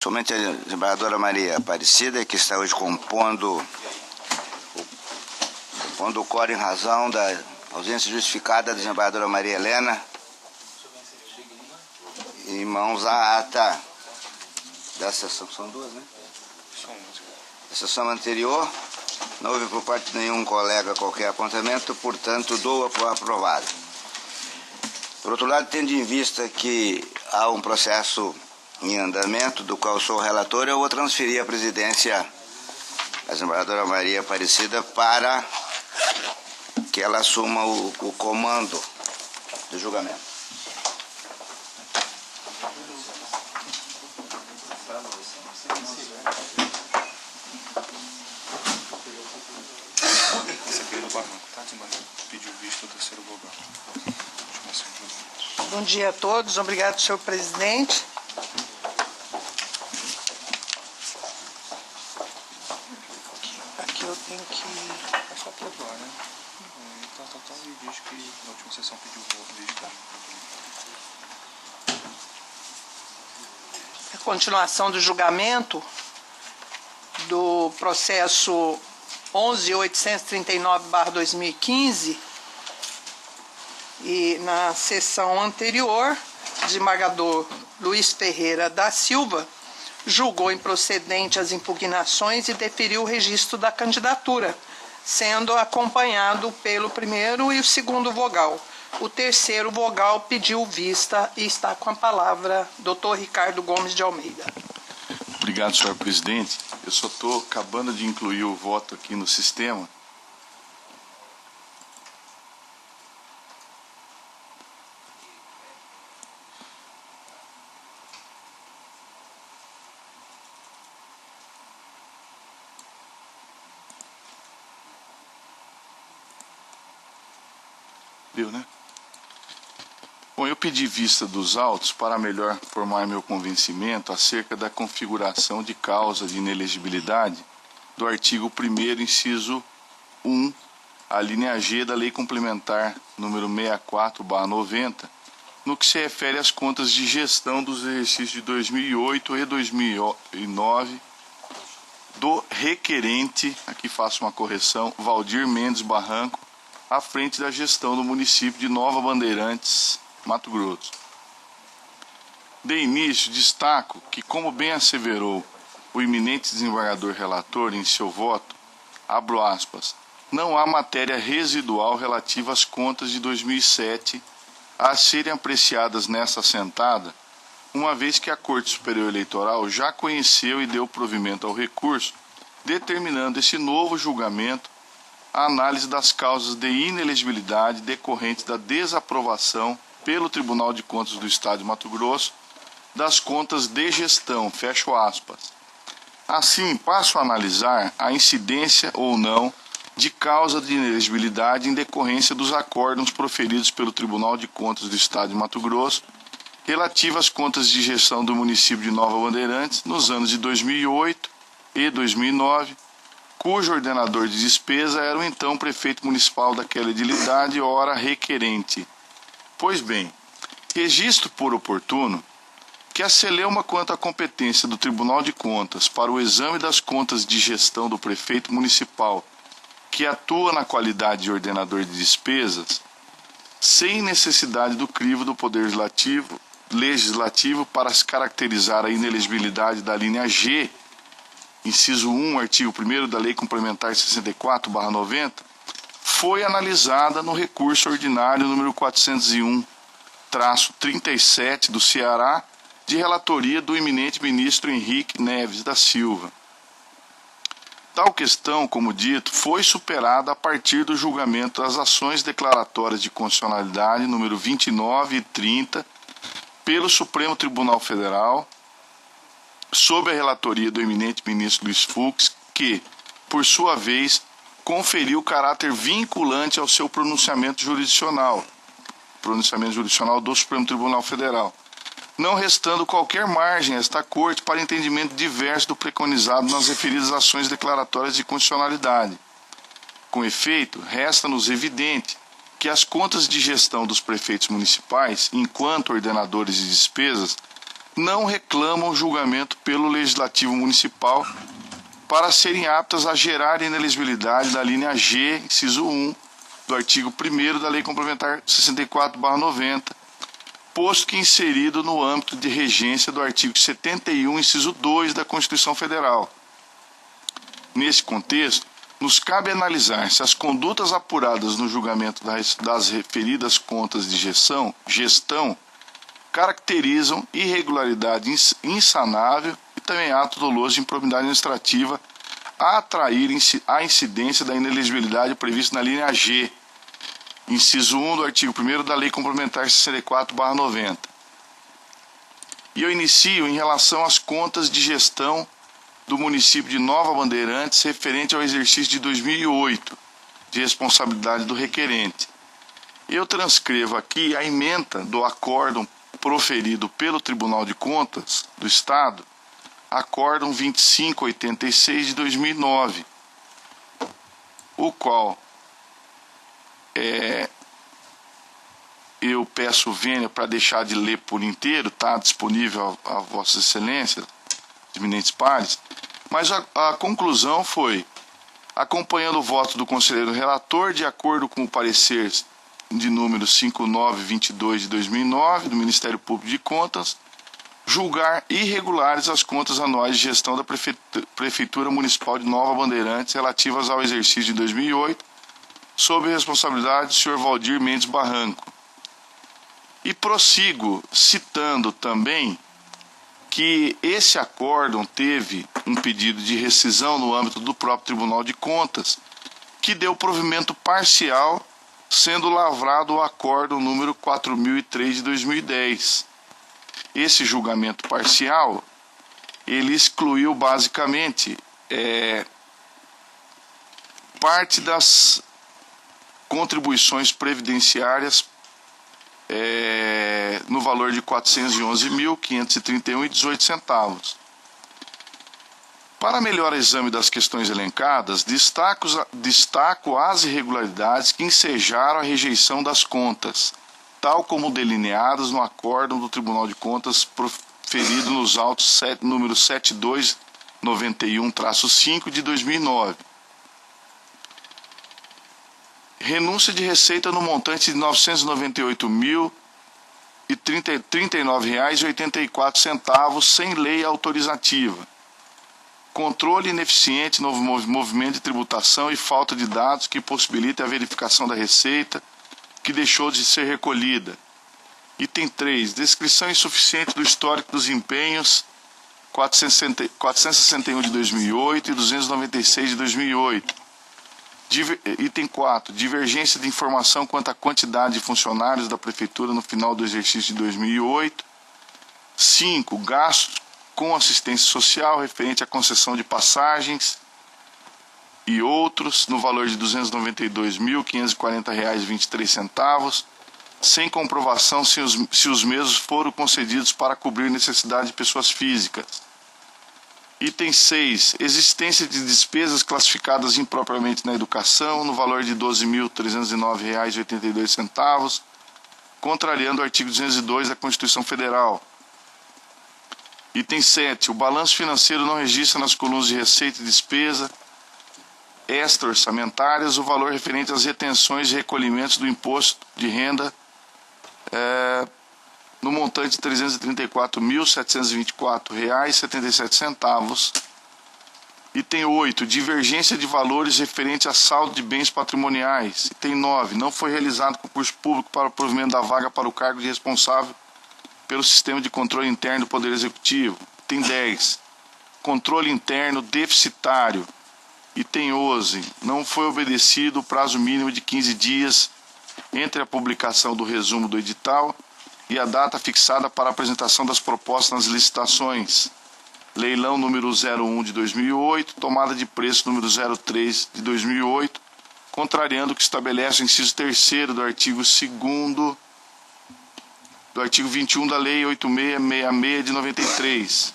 Somente a desembargadora Maria Aparecida, que está hoje compondo o quórum em razão da ausência justificada da desembargadora Maria Helena. Em mãos à ata da sessão, são duas, né? A sessão anterior, não houve por parte de nenhum colega qualquer apontamento, portanto, dou-a por aprovada. Por outro lado, tendo em vista que há um processo em andamento, do qual sou relator, eu vou transferir a presidência à desembargadora Maria Aparecida para que ela assuma o comando do julgamento. Bom dia a todos, obrigado, senhor presidente. Aqui eu tenho que... É só provar, né? E diz que na última sessão pediu visto. A continuação do julgamento do processo 11.839/2015, e na sessão anterior, o desembargador Luiz Ferreira da Silva julgou improcedente as impugnações e deferiu o registro da candidatura, sendo acompanhado pelo primeiro e o segundo vogal. O terceiro vogal pediu vista e está com a palavra Dr. Ricardo Gomes de Almeida. Obrigado, senhor presidente. Eu só estou acabando de incluir o voto aqui no sistema. Deu, né? Bom, eu pedi vista dos autos para melhor formar meu convencimento acerca da configuração de causa de inelegibilidade do artigo 1º, inciso 1, a linha G da Lei Complementar número 64/90, no que se refere às contas de gestão dos exercícios de 2008 e 2009 do requerente, aqui faço uma correção, Valdir Mendes Barranco, à frente da gestão do município de Nova Bandeirantes, Mato Grosso. De início, destaco que, como bem asseverou o eminente desembargador relator em seu voto, abro aspas, não há matéria residual relativa às contas de 2007 a serem apreciadas nessa assentada, uma vez que a Corte Superior Eleitoral já conheceu e deu provimento ao recurso, determinando esse novo julgamento a análise das causas de inelegibilidade decorrentes da desaprovação pelo Tribunal de Contas do Estado de Mato Grosso das contas de gestão, fecho aspas. Assim, passo a analisar a incidência ou não de causa de inelegibilidade em decorrência dos acórdãos proferidos pelo Tribunal de Contas do Estado de Mato Grosso relativa às contas de gestão do município de Nova Bandeirantes nos anos de 2008 e 2009, cujo ordenador de despesa era o então prefeito municipal daquela edilidade, ora requerente. Pois bem, registro por oportuno que a celeuma quanto à competência do Tribunal de Contas para o exame das contas de gestão do prefeito municipal que atua na qualidade de ordenador de despesas, sem necessidade do crivo do Poder Legislativo para se caracterizar a inelegibilidade da linha G, inciso 1, artigo 1º da Lei Complementar 64/90, foi analisada no recurso ordinário número 401-37 do Ceará, de relatoria do eminente ministro Henrique Neves da Silva. Tal questão, como dito, foi superada a partir do julgamento das ações declaratórias de constitucionalidade número 29 e 30 pelo Supremo Tribunal Federal, sob a relatoria do eminente ministro Luiz Fux, que, por sua vez, conferiu caráter vinculante ao seu pronunciamento jurisdicional do Supremo Tribunal Federal, não restando qualquer margem a esta Corte para entendimento diverso do preconizado nas referidas ações declaratórias de constitucionalidade. Com efeito, resta-nos evidente que as contas de gestão dos prefeitos municipais, enquanto ordenadores de despesas, não reclamam julgamento pelo Legislativo Municipal para serem aptas a gerar inelegibilidade da linha G, inciso 1, do artigo 1º da Lei Complementar 64/90, posto que inserido no âmbito de regência do artigo 71, inciso 2 da Constituição Federal. Nesse contexto, nos cabe analisar se as condutas apuradas no julgamento das referidas contas de gestão caracterizam irregularidade insanável e também ato doloso de improbidade administrativa a atrair a incidência da inelegibilidade prevista na linha G, inciso 1 do artigo 1º da Lei Complementar 64/90. E eu inicio em relação às contas de gestão do município de Nova Bandeirantes referente ao exercício de 2008, de responsabilidade do requerente. Eu transcrevo aqui a ementa do acórdão proferido pelo Tribunal de Contas do Estado, acórdão 2586 de 2009, o qual eu peço vênia para deixar de ler por inteiro, está disponível a Vossas Excelências, eminentes pares, mas a conclusão foi: acompanhando o voto do conselheiro relator, de acordo com o parecer de número 5922 de 2009 do Ministério Público de Contas, julgar irregulares as contas anuais de gestão da Prefeitura Municipal de Nova Bandeirantes relativas ao exercício de 2008, sob a responsabilidade do senhor Valdir Mendes Barranco. E prossigo citando também que esse acórdão teve um pedido de rescisão no âmbito do próprio Tribunal de Contas, que deu provimento parcial, sendo lavrado o acórdão número 4003 de 2010. Esse julgamento parcial, ele excluiu basicamente parte das contribuições previdenciárias no valor de R$ 411.531,18. Para melhor exame das questões elencadas, destaco as irregularidades que ensejaram a rejeição das contas, tal como delineadas no acórdão do Tribunal de Contas proferido nos autos número 7291-5 de 2009. Renúncia de receita no montante de R$ 998.039,84 sem lei autorizativa. Controle ineficiente no movimento de tributação e falta de dados que possibilite a verificação da receita que deixou de ser recolhida. Item 3. Descrição insuficiente do histórico dos empenhos 461 de 2008 e 296 de 2008. Item 4. Divergência de informação quanto à quantidade de funcionários da Prefeitura no final do exercício de 2008. 5. Gastos com assistência social referente à concessão de passagens e outros no valor de R$ 292.540,23, sem comprovação se os mesmos foram concedidos para cobrir necessidade de pessoas físicas. Item 6. Existência de despesas classificadas impropriamente na educação, no valor de R$ 12.309,82, contrariando o artigo 202 da Constituição Federal. Item 7. O balanço financeiro não registra nas colunas de receita e despesa extra-orçamentárias o valor referente às retenções e recolhimentos do imposto de renda no montante de R$ 334.724,77. Item 8. Divergência de valores referente a saldo de bens patrimoniais. Item 9. Não foi realizado concurso público para o provimento da vaga para o cargo de responsável pelo sistema de controle interno do Poder Executivo. Item 10. Controle interno deficitário. Item 11. Não foi obedecido o prazo mínimo de 15 dias entre a publicação do resumo do edital e a data fixada para a apresentação das propostas nas licitações. Leilão número 01 de 2008, tomada de preço número 03 de 2008, contrariando o que estabelece o inciso 3º do artigo 2º do artigo 21 da Lei 8666 de 93.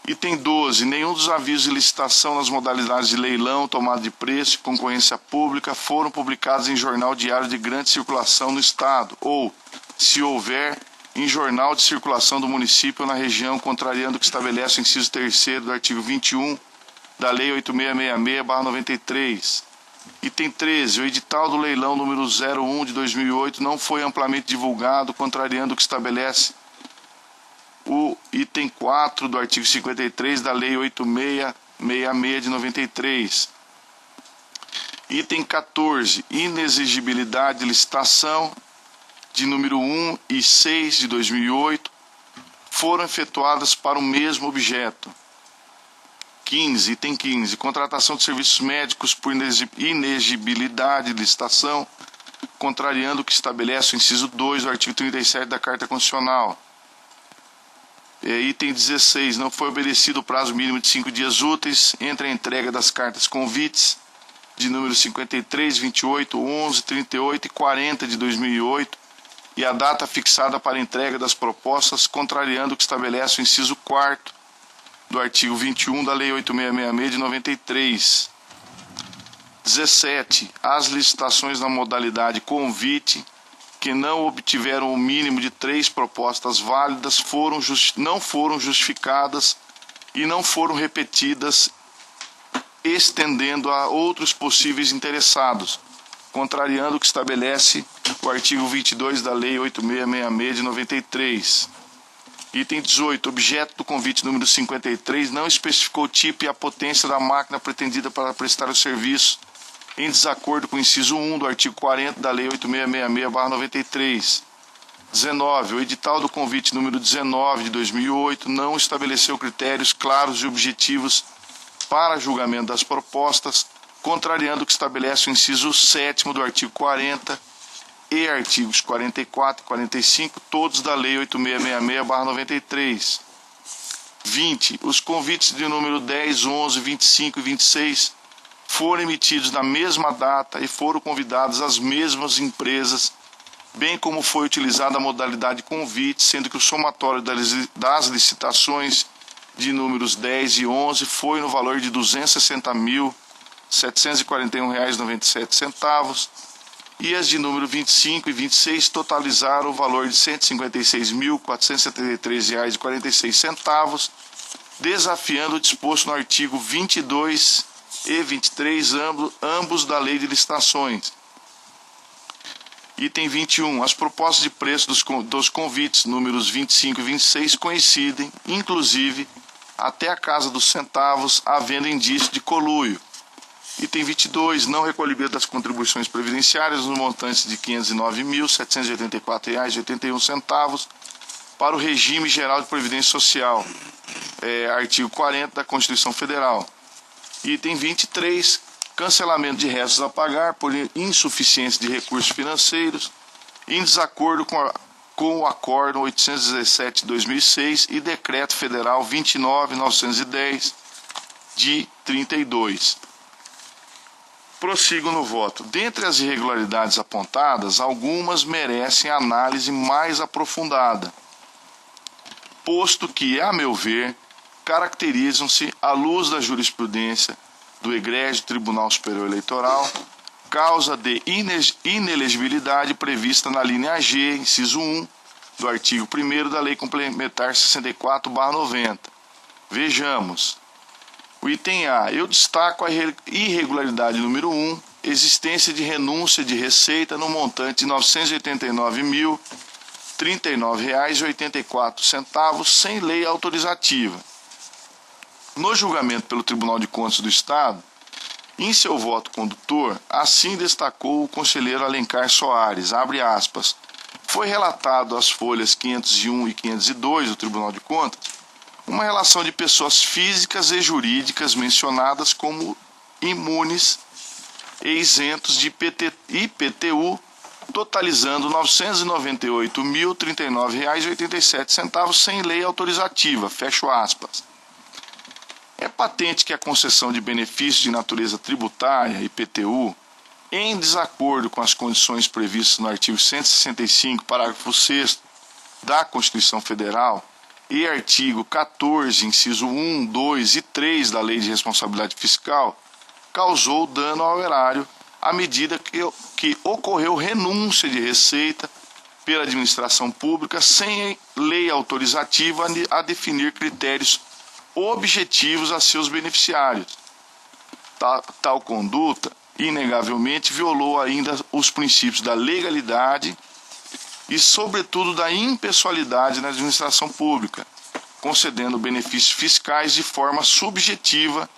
Item 12. Nenhum dos avisos de licitação nas modalidades de leilão, tomada de preço e concorrência pública foram publicados em jornal diário de grande circulação no Estado ou, se houver, em jornal de circulação do município ou na região, contrariando o que estabelece o inciso 3º do artigo 21 da Lei 8666/93. Item 13. O edital do leilão número 01 de 2008 não foi amplamente divulgado, contrariando o que estabelece o item 4 do artigo 53 da Lei 8666 de 93. Item 14. Inexigibilidade de licitação de número 1 e 6 de 2008 foram efetuadas para o mesmo objeto. 15. Item 15. Contratação de serviços médicos por inexigibilidade de licitação, contrariando o que estabelece o inciso 2 do artigo 37 da Carta Constitucional. Item 16. Não foi obedecido o prazo mínimo de 5 dias úteis entre a entrega das cartas convites de número 53, 28, 11, 38 e 40 de 2008 e a data fixada para a entrega das propostas, contrariando o que estabelece o inciso 4º do artigo 21 da Lei 8666 de 93. 17. As licitações na modalidade convite que não obtiveram o mínimo de 3 propostas válidas não foram justificadas e não foram repetidas, estendendo a outros possíveis interessados, contrariando o que estabelece o artigo 22 da Lei 8666 de 93. Item 18. Objeto do convite número 53 não especificou o tipo e a potência da máquina pretendida para prestar o serviço, em desacordo com o inciso 1 do artigo 40 da Lei 8666/93. 19. O edital do convite número 19 de 2008 não estabeleceu critérios claros e objetivos para julgamento das propostas, contrariando o que estabelece o inciso 7º do artigo 40 e artigos 44 e 45, todos da Lei 8666/93. 20. Os convites de número 10, 11, 25 e 26 foram emitidos na mesma data e foram convidadas as mesmas empresas, bem como foi utilizada a modalidade convite, sendo que o somatório das licitações de números 10 e 11 foi no valor de R$ 260.741,97 e as de número 25 e 26 totalizaram o valor de R$ 156.473,46, desafiando o disposto no artigo 22 e 23, ambos da Lei de Licitações. Item 21. As propostas de preço dos convites números 25 e 26 coincidem, inclusive, até a casa dos centavos, havendo indício de conluio. Item 22. Não recolhimento das contribuições previdenciárias no montante de R$ 509.784,81 para o regime geral de previdência social. Artigo 40 da Constituição Federal. Item 23. Cancelamento de restos a pagar por insuficiência de recursos financeiros, em desacordo com o Acórdão 817 de 2006 e Decreto Federal 29.910 de 32. Prossigo no voto. Dentre as irregularidades apontadas, algumas merecem análise mais aprofundada, posto que, a meu ver, caracterizam-se, à luz da jurisprudência do egrégio Tribunal Superior Eleitoral, causa de inelegibilidade prevista na linha G, inciso 1, do artigo 1º da Lei Complementar 64/90. Vejamos. O item A. Eu destaco a irregularidade número 1, existência de renúncia de receita no montante de R$ 989.039,84 sem lei autorizativa. No julgamento pelo Tribunal de Contas do Estado, em seu voto condutor, assim destacou o conselheiro Alencar Soares, abre aspas, foi relatado às folhas 501 e 502 do Tribunal de Contas uma relação de pessoas físicas e jurídicas mencionadas como imunes e isentos de IPTU, totalizando R$ 998.039,87 sem lei autorizativa, fecho aspas. É patente que a concessão de benefícios de natureza tributária, IPTU, em desacordo com as condições previstas no artigo 165, parágrafo 6º da Constituição Federal e artigo 14, inciso 1, 2 e 3 da Lei de Responsabilidade Fiscal, causou dano ao erário à medida que ocorreu renúncia de receita pela administração pública sem lei autorizativa a definir critérios objetivos a seus beneficiários. Tal conduta, inegavelmente, violou ainda os princípios da legalidade e, sobretudo, da impessoalidade na administração pública, concedendo benefícios fiscais de forma subjetiva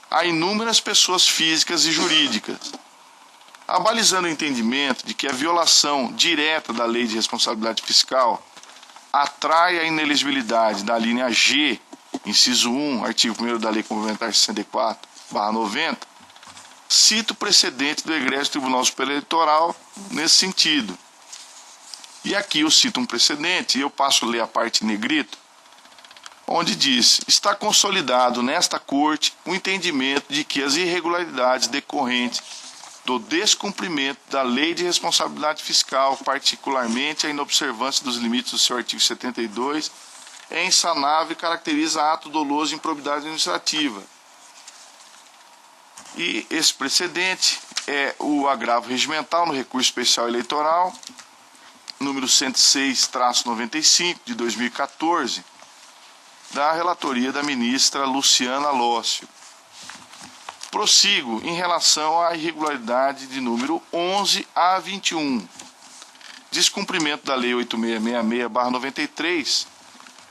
a inúmeras pessoas físicas e jurídicas, abalizando o entendimento de que a violação direta da Lei de Responsabilidade Fiscal atrai a inelegibilidade da linha G, inciso 1, artigo 1º da Lei Complementar 64/90, cito o precedente do egresso Tribunal Superior Eleitoral nesse sentido. E aqui eu cito um precedente, e eu passo a ler a parte em negrito, onde diz: está consolidado nesta Corte o entendimento de que as irregularidades decorrentes do descumprimento da Lei de Responsabilidade Fiscal, particularmente a inobservância dos limites do seu artigo 72, é insanável e caracteriza ato doloso de improbidade administrativa. E esse precedente é o agravo regimental no recurso especial eleitoral, número 106/95, de 2014, da relatoria da ministra Luciana Lócio. Prossigo em relação à irregularidade de número 11 a 21. Descumprimento da Lei 8666/93.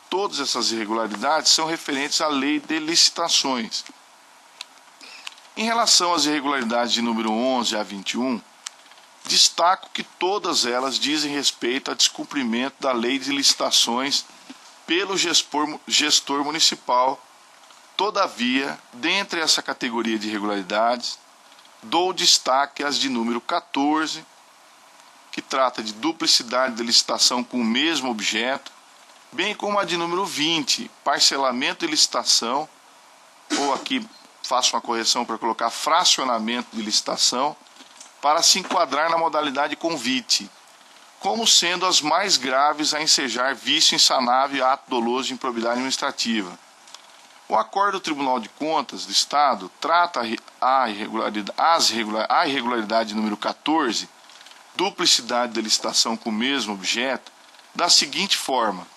Todas essas irregularidades são referentes à Lei de Licitações. Em relação às irregularidades de número 11 a 21, destaco que todas elas dizem respeito a descumprimento da Lei de Licitações pelo gestor municipal. Todavia, dentre essa categoria de irregularidades, dou destaque às de número 14, que trata de duplicidade de licitação com o mesmo objeto, bem como a de número 20, parcelamento de licitação, ou aqui faço uma correção para colocar fracionamento de licitação, para se enquadrar na modalidade convite, como sendo as mais graves a ensejar vício insanável e ato doloso de improbidade administrativa. O acordo do Tribunal de Contas do Estado trata a irregularidade número 14, duplicidade de licitação com o mesmo objeto, da seguinte forma: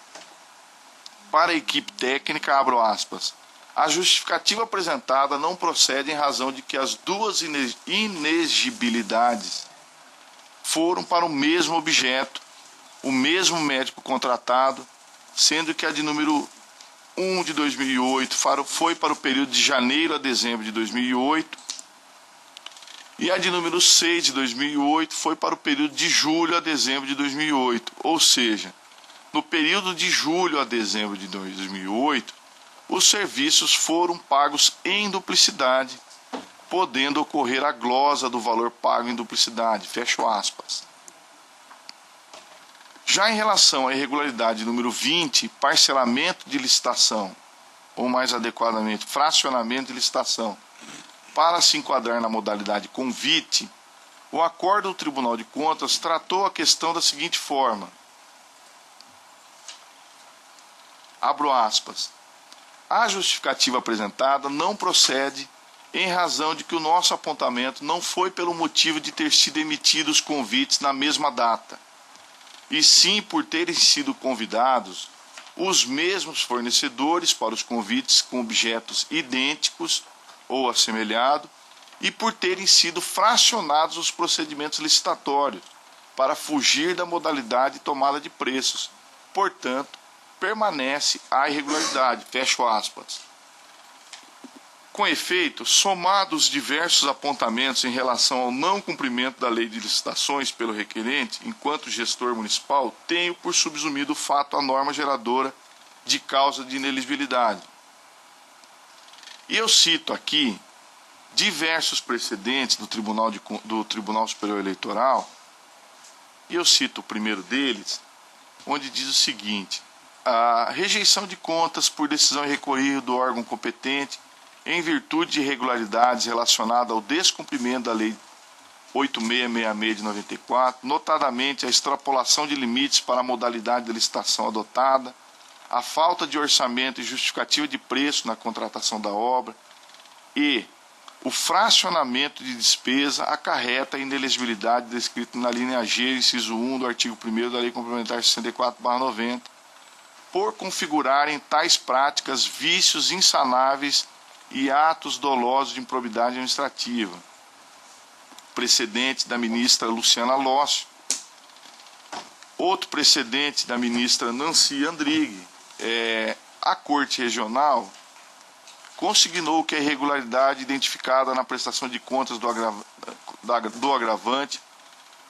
para a equipe técnica, abro aspas, a justificativa apresentada não procede em razão de que as duas inexigibilidades foram para o mesmo objeto, o mesmo médico contratado, sendo que a de número 1 de 2008 foi para o período de janeiro a dezembro de 2008 e a de número 6 de 2008 foi para o período de julho a dezembro de 2008. Ou seja, no período de julho a dezembro de 2008, os serviços foram pagos em duplicidade, podendo ocorrer a glosa do valor pago em duplicidade. Fecho aspas. Já em relação à irregularidade número 20, parcelamento de licitação, ou mais adequadamente, fracionamento de licitação, para se enquadrar na modalidade convite, o acordo do Tribunal de Contas tratou a questão da seguinte forma: abro aspas, a justificativa apresentada não procede em razão de que o nosso apontamento não foi pelo motivo de ter sido emitidos os convites na mesma data, e sim por terem sido convidados os mesmos fornecedores para os convites com objetos idênticos ou assemelhados e por terem sido fracionados os procedimentos licitatórios para fugir da modalidade de tomada de preços. Portanto, permanece a irregularidade. Fecho aspas. Com efeito, somados diversos apontamentos em relação ao não cumprimento da Lei de Licitações pelo requerente, enquanto gestor municipal, tenho por subsumido o fato à norma geradora de causa de inelegibilidade. E eu cito aqui diversos precedentes do Tribunal Superior Eleitoral, e eu cito o primeiro deles, onde diz o seguinte: a rejeição de contas por decisão irrecorrível do órgão competente em virtude de irregularidades relacionadas ao descumprimento da Lei 8666 de 94, notadamente a extrapolação de limites para a modalidade de licitação adotada, a falta de orçamento e justificativa de preço na contratação da obra e o fracionamento de despesa acarreta a inelegibilidade descrita na linha G, inciso 1 do artigo 1º da Lei Complementar 64/90, por configurarem tais práticas vícios insanáveis e atos dolosos de improbidade administrativa. Precedente da ministra Luciana Lócio. Outro precedente da ministra Nancy Andrighi. A Corte Regional consignou que a irregularidade identificada na prestação de contas do agravante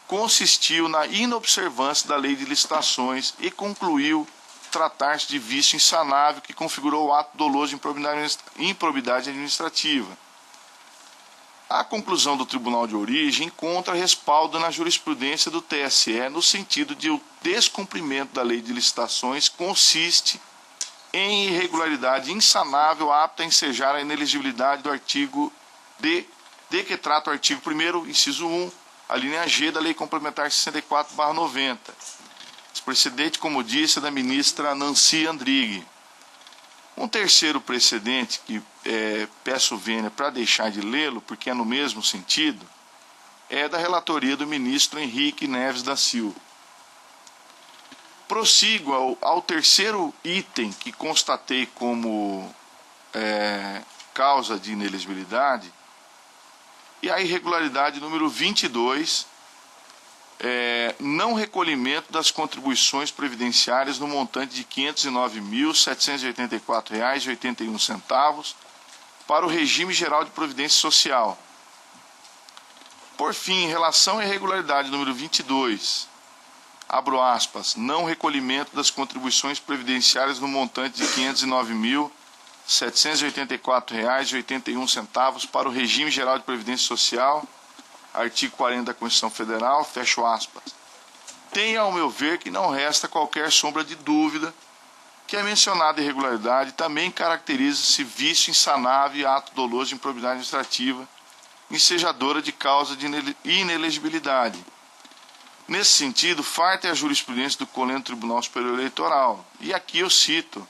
consistiu na inobservância da lei de licitações e concluiu tratar-se de vício insanável que configurou o ato doloso de improbidade administrativa. A conclusão do Tribunal de Origem encontra respaldo na jurisprudência do TSE no sentido de o descumprimento da lei de licitações consiste em irregularidade insanável apta a ensejar a inelegibilidade do artigo de que trata o artigo 1º, inciso 1, a linha G da Lei Complementar 64/90. Esse precedente, como disse, é da ministra Nancy Andrighi. Um terceiro precedente, que peço vênia para deixar de lê-lo, porque é no mesmo sentido, é da relatoria do ministro Henrique Neves da Silva. Prossigo ao terceiro item que constatei como causa de inelegibilidade, e a irregularidade número 22, não recolhimento das contribuições previdenciárias no montante de R$ 509.784,81 para o regime geral de previdência social. Por fim, em relação à irregularidade número 22, abro aspas, não recolhimento das contribuições previdenciárias no montante de R$ 509.784,81 para o regime geral de previdência social, artigo 40 da Constituição Federal, fecho aspas. Tem, ao meu ver, que não resta qualquer sombra de dúvida que a mencionada irregularidade também caracteriza-se vício insanável e ato doloso de improbidade administrativa, ensejadora de causa de inelegibilidade. Nesse sentido, farta é a jurisprudência do Colégio Tribunal Superior Eleitoral. E aqui eu cito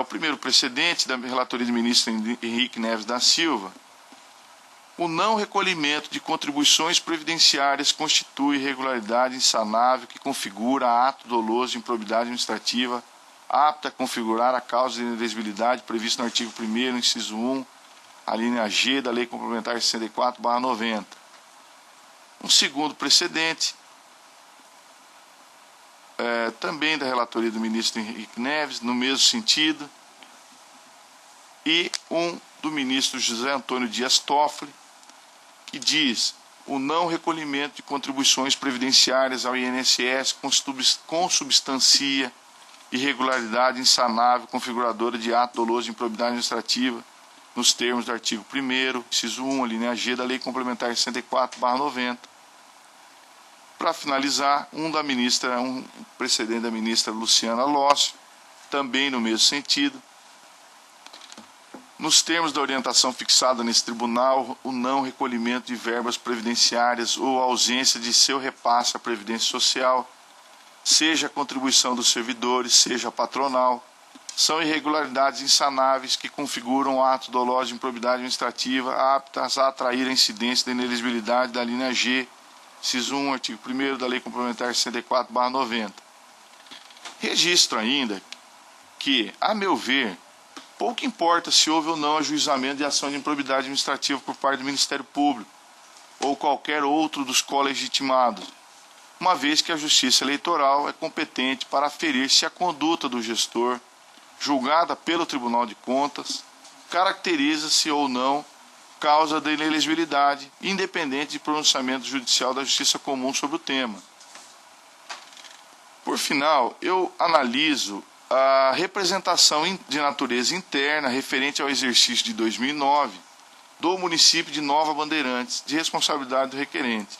o primeiro precedente da relatoria do ministro Henrique Neves da Silva. O não recolhimento de contribuições previdenciárias constitui irregularidade insanável que configura ato doloso de improbidade administrativa apta a configurar a causa de inelegibilidade prevista no artigo 1º, inciso 1, a linha G da Lei Complementar 64/90. Um segundo precedente, também da relatoria do ministro Henrique Neves, no mesmo sentido, e um do ministro José Antônio Dias Toffoli, que diz o não recolhimento de contribuições previdenciárias ao INSS consubstancia irregularidade insanável configuradora de ato doloso de improbidade administrativa nos termos do artigo 1º, inciso 1, a linha G da Lei Complementar 64/90. Para finalizar, um precedente da ministra Luciana Lócio, também no mesmo sentido. Nos termos da orientação fixada nesse tribunal, o não recolhimento de verbas previdenciárias ou ausência de seu repasse à Previdência Social, seja a contribuição dos servidores, seja a patronal, são irregularidades insanáveis que configuram ato doloso de improbidade administrativa aptas a atrair a incidência da inelegibilidade da linha G, inciso 1, artigo 1º da Lei Complementar 64/90. Registro ainda que, a meu ver, pouco importa se houve ou não ajuizamento de ação de improbidade administrativa por parte do Ministério Público ou qualquer outro dos colegitimados, uma vez que a Justiça Eleitoral é competente para aferir se a conduta do gestor, julgada pelo Tribunal de Contas, caracteriza-se ou não causa da inelegibilidade, independente de pronunciamento judicial da Justiça Comum sobre o tema. Por final, eu analiso a representação de natureza interna referente ao exercício de 2009 do município de Nova Bandeirantes, de responsabilidade do requerente.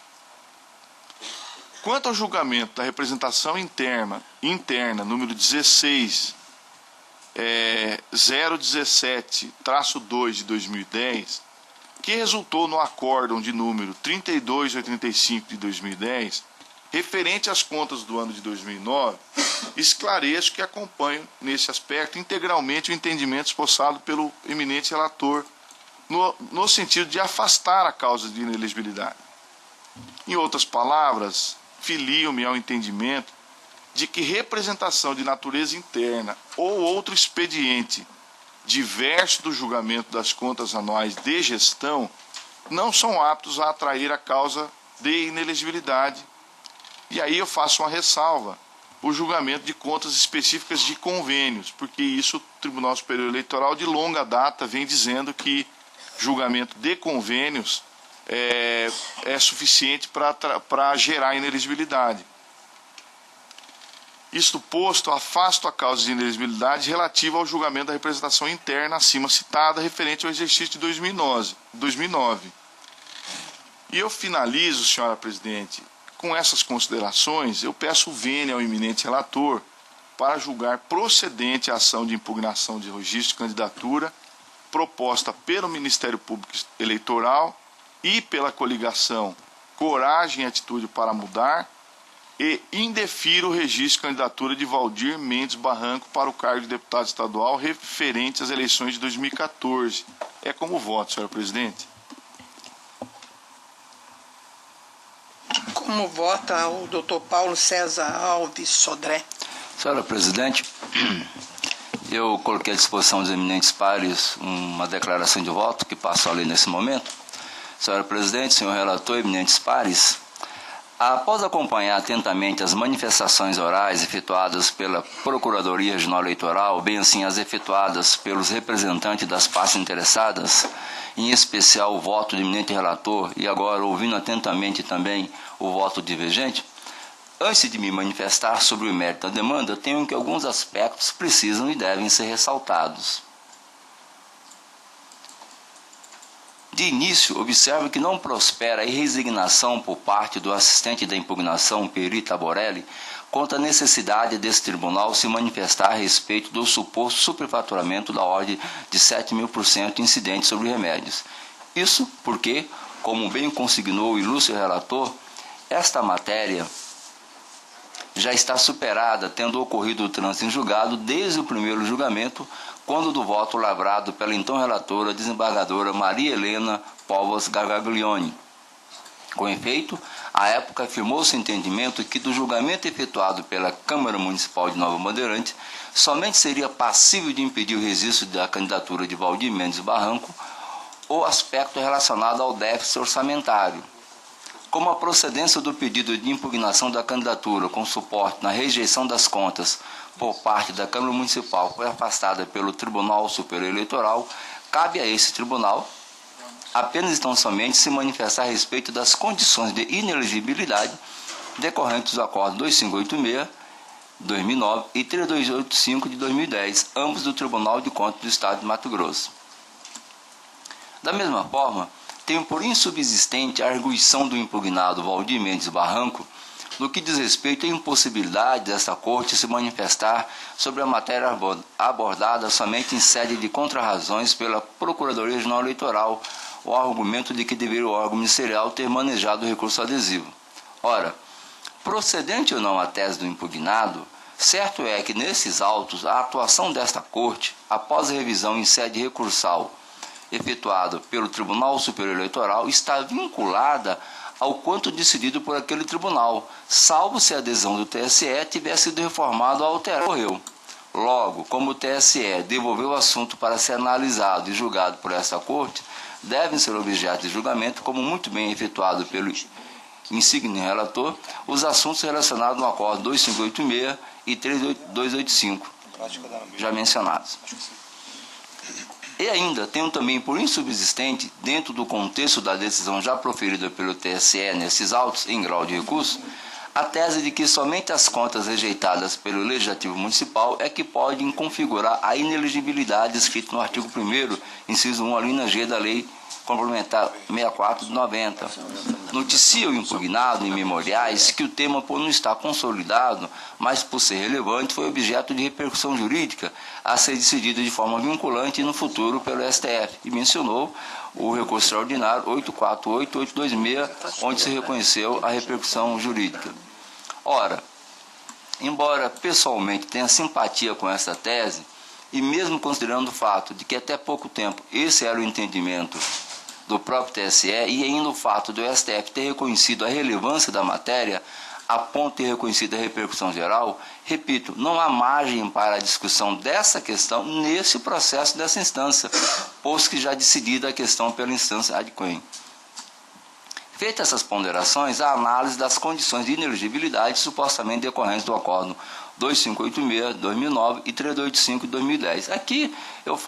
Quanto ao julgamento da representação interna número 017-2 de 2010, que resultou no acórdão de número 3285 de 2010, referente às contas do ano de 2009, esclareço que acompanho, nesse aspecto, integralmente o entendimento esboçado pelo eminente relator no sentido de afastar a causa de inelegibilidade. Em outras palavras, filio-me ao entendimento de que representação de natureza interna ou outro expediente diverso do julgamento das contas anuais de gestão não são aptos a atrair a causa de inelegibilidade. E aí eu faço uma ressalva: o julgamento de contas específicas de convênios, porque isso o Tribunal Superior Eleitoral de longa data vem dizendo que julgamento de convênios é suficiente para gerar inelegibilidade. Isto posto, afasto a causa de inelegibilidade relativa ao julgamento da representação interna acima citada, referente ao exercício de 2009. E eu finalizo, senhora presidente, com essas considerações. Eu peço vênia ao eminente relator para julgar procedente a ação de impugnação de registro de candidatura proposta pelo Ministério Público Eleitoral e pela coligação Coragem e Atitude para Mudar, e indefiro o registro de candidatura de Valdir Mendes Barranco para o cargo de deputado estadual referente às eleições de 2014. É como voto, senhora presidente. Como vota o Dr. Paulo César Alves Sodré? Senhora presidente, eu coloquei à disposição dos eminentes pares uma declaração de voto que passo a ler nesse momento. Senhora presidente, senhor relator, eminentes pares, após acompanhar atentamente as manifestações orais efetuadas pela Procuradoria Regional Eleitoral, bem assim as efetuadas pelos representantes das partes interessadas, em especial o voto do eminente relator, e agora ouvindo atentamente também o voto divergente, antes de me manifestar sobre o mérito da demanda, tenho que alguns aspectos precisam e devem ser ressaltados. De início, observo que não prospera a resignação por parte do assistente da impugnação, Peri Taborelli, quanto à necessidade desse tribunal se manifestar a respeito do suposto superfaturamento da ordem de 7.000% incidente sobre remédios. Isso porque, como bem consignou o ilustre relator, esta matéria já está superada, tendo ocorrido o trânsito em julgado desde o primeiro julgamento, quando do voto lavrado pela então relatora, desembargadora Maria Helena Povas Gargaglione. Com efeito, à época afirmou-se o entendimento que do julgamento efetuado pela Câmara Municipal de Nova Bandeirante, somente seria passível de impedir o registro da candidatura de Valdir Mendes Barranco o aspecto relacionado ao déficit orçamentário. Como a procedência do pedido de impugnação da candidatura com suporte na rejeição das contas por parte da Câmara Municipal foi afastada pelo Tribunal Superior Eleitoral, cabe a esse tribunal apenas e tão somente se manifestar a respeito das condições de inelegibilidade decorrentes dos acordos 2586 de 2009 e 3285 de 2010, ambos do Tribunal de Contas do Estado de Mato Grosso. Da mesma forma, tenho por insubsistente a arguição do impugnado Valdir Mendes Barranco no que diz respeito à impossibilidade desta Corte se manifestar sobre a matéria abordada somente em sede de contrarrazões pela Procuradoria Regional Eleitoral, o argumento de que deveria o órgão ministerial ter manejado o recurso adesivo. Ora, procedente ou não a tese do impugnado, certo é que nesses autos a atuação desta Corte, após a revisão em sede recursal efetuada pelo Tribunal Superior Eleitoral, está vinculada ao quanto decidido por aquele tribunal, salvo se a adesão do TSE tivesse sido reformada ou alterada. Logo, como o TSE devolveu o assunto para ser analisado e julgado por esta Corte, devem ser objeto de julgamento, como muito bem efetuado pelo insigne relator, os assuntos relacionados no acordo 2586 e 3285, já mencionados. E ainda tenho também por insubsistente, dentro do contexto da decisão já proferida pelo TSE nesses autos em grau de recurso, a tese de que somente as contas rejeitadas pelo Legislativo Municipal é que podem configurar a inelegibilidade escrita no artigo 1º, inciso 1, alínea G da Lei Complementar 64 de 90. Noticia o impugnado em memoriais que o tema, por não estar consolidado, mas por ser relevante, foi objeto de repercussão jurídica a ser decidida de forma vinculante no futuro pelo STF, e mencionou o recurso extraordinário 848-826, onde se reconheceu a repercussão jurídica. Ora, embora pessoalmente tenha simpatia com essa tese, e mesmo considerando o fato de que até pouco tempo esse era o entendimento do próprio TSE e ainda o fato do STF ter reconhecido a relevância da matéria, a ponto de ter reconhecido a repercussão geral, repito, não há margem para a discussão dessa questão nesse processo dessa instância, posto que já decidida a questão pela instância ad quem. Feitas essas ponderações, a análise das condições de inelegibilidade supostamente decorrentes do Acórdão 2586-2009 e 3285-2010. Aqui eu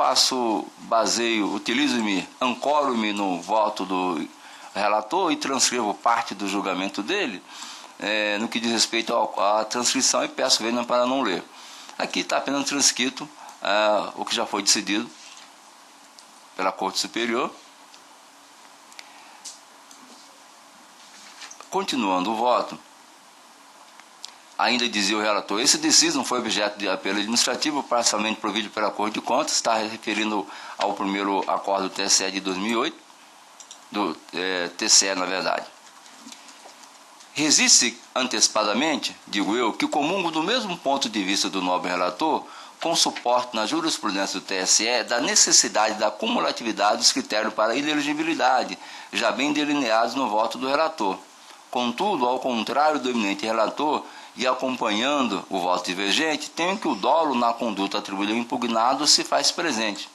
ancoro-me no voto do relator e transcrevo parte do julgamento dele, no que diz respeito à transcrição, e peço vênia para não ler. Aqui está apenas transcrito o que já foi decidido pela Corte Superior. Continuando o voto, ainda dizia o relator, esse deciso foi objeto de apelo administrativo parcialmente provido pela Corte de Contas, está referindo ao primeiro acordo do TSE de 2008, do TCE na verdade. Resiste antecipadamente, digo eu, que comungo do mesmo ponto de vista do nobre relator, com suporte na jurisprudência do TSE, da necessidade da cumulatividade dos critérios para inelegibilidade, já bem delineados no voto do relator. Contudo, ao contrário do eminente relator, e acompanhando o voto divergente, tenho que o dolo na conduta atribuída ao impugnado se faz presente.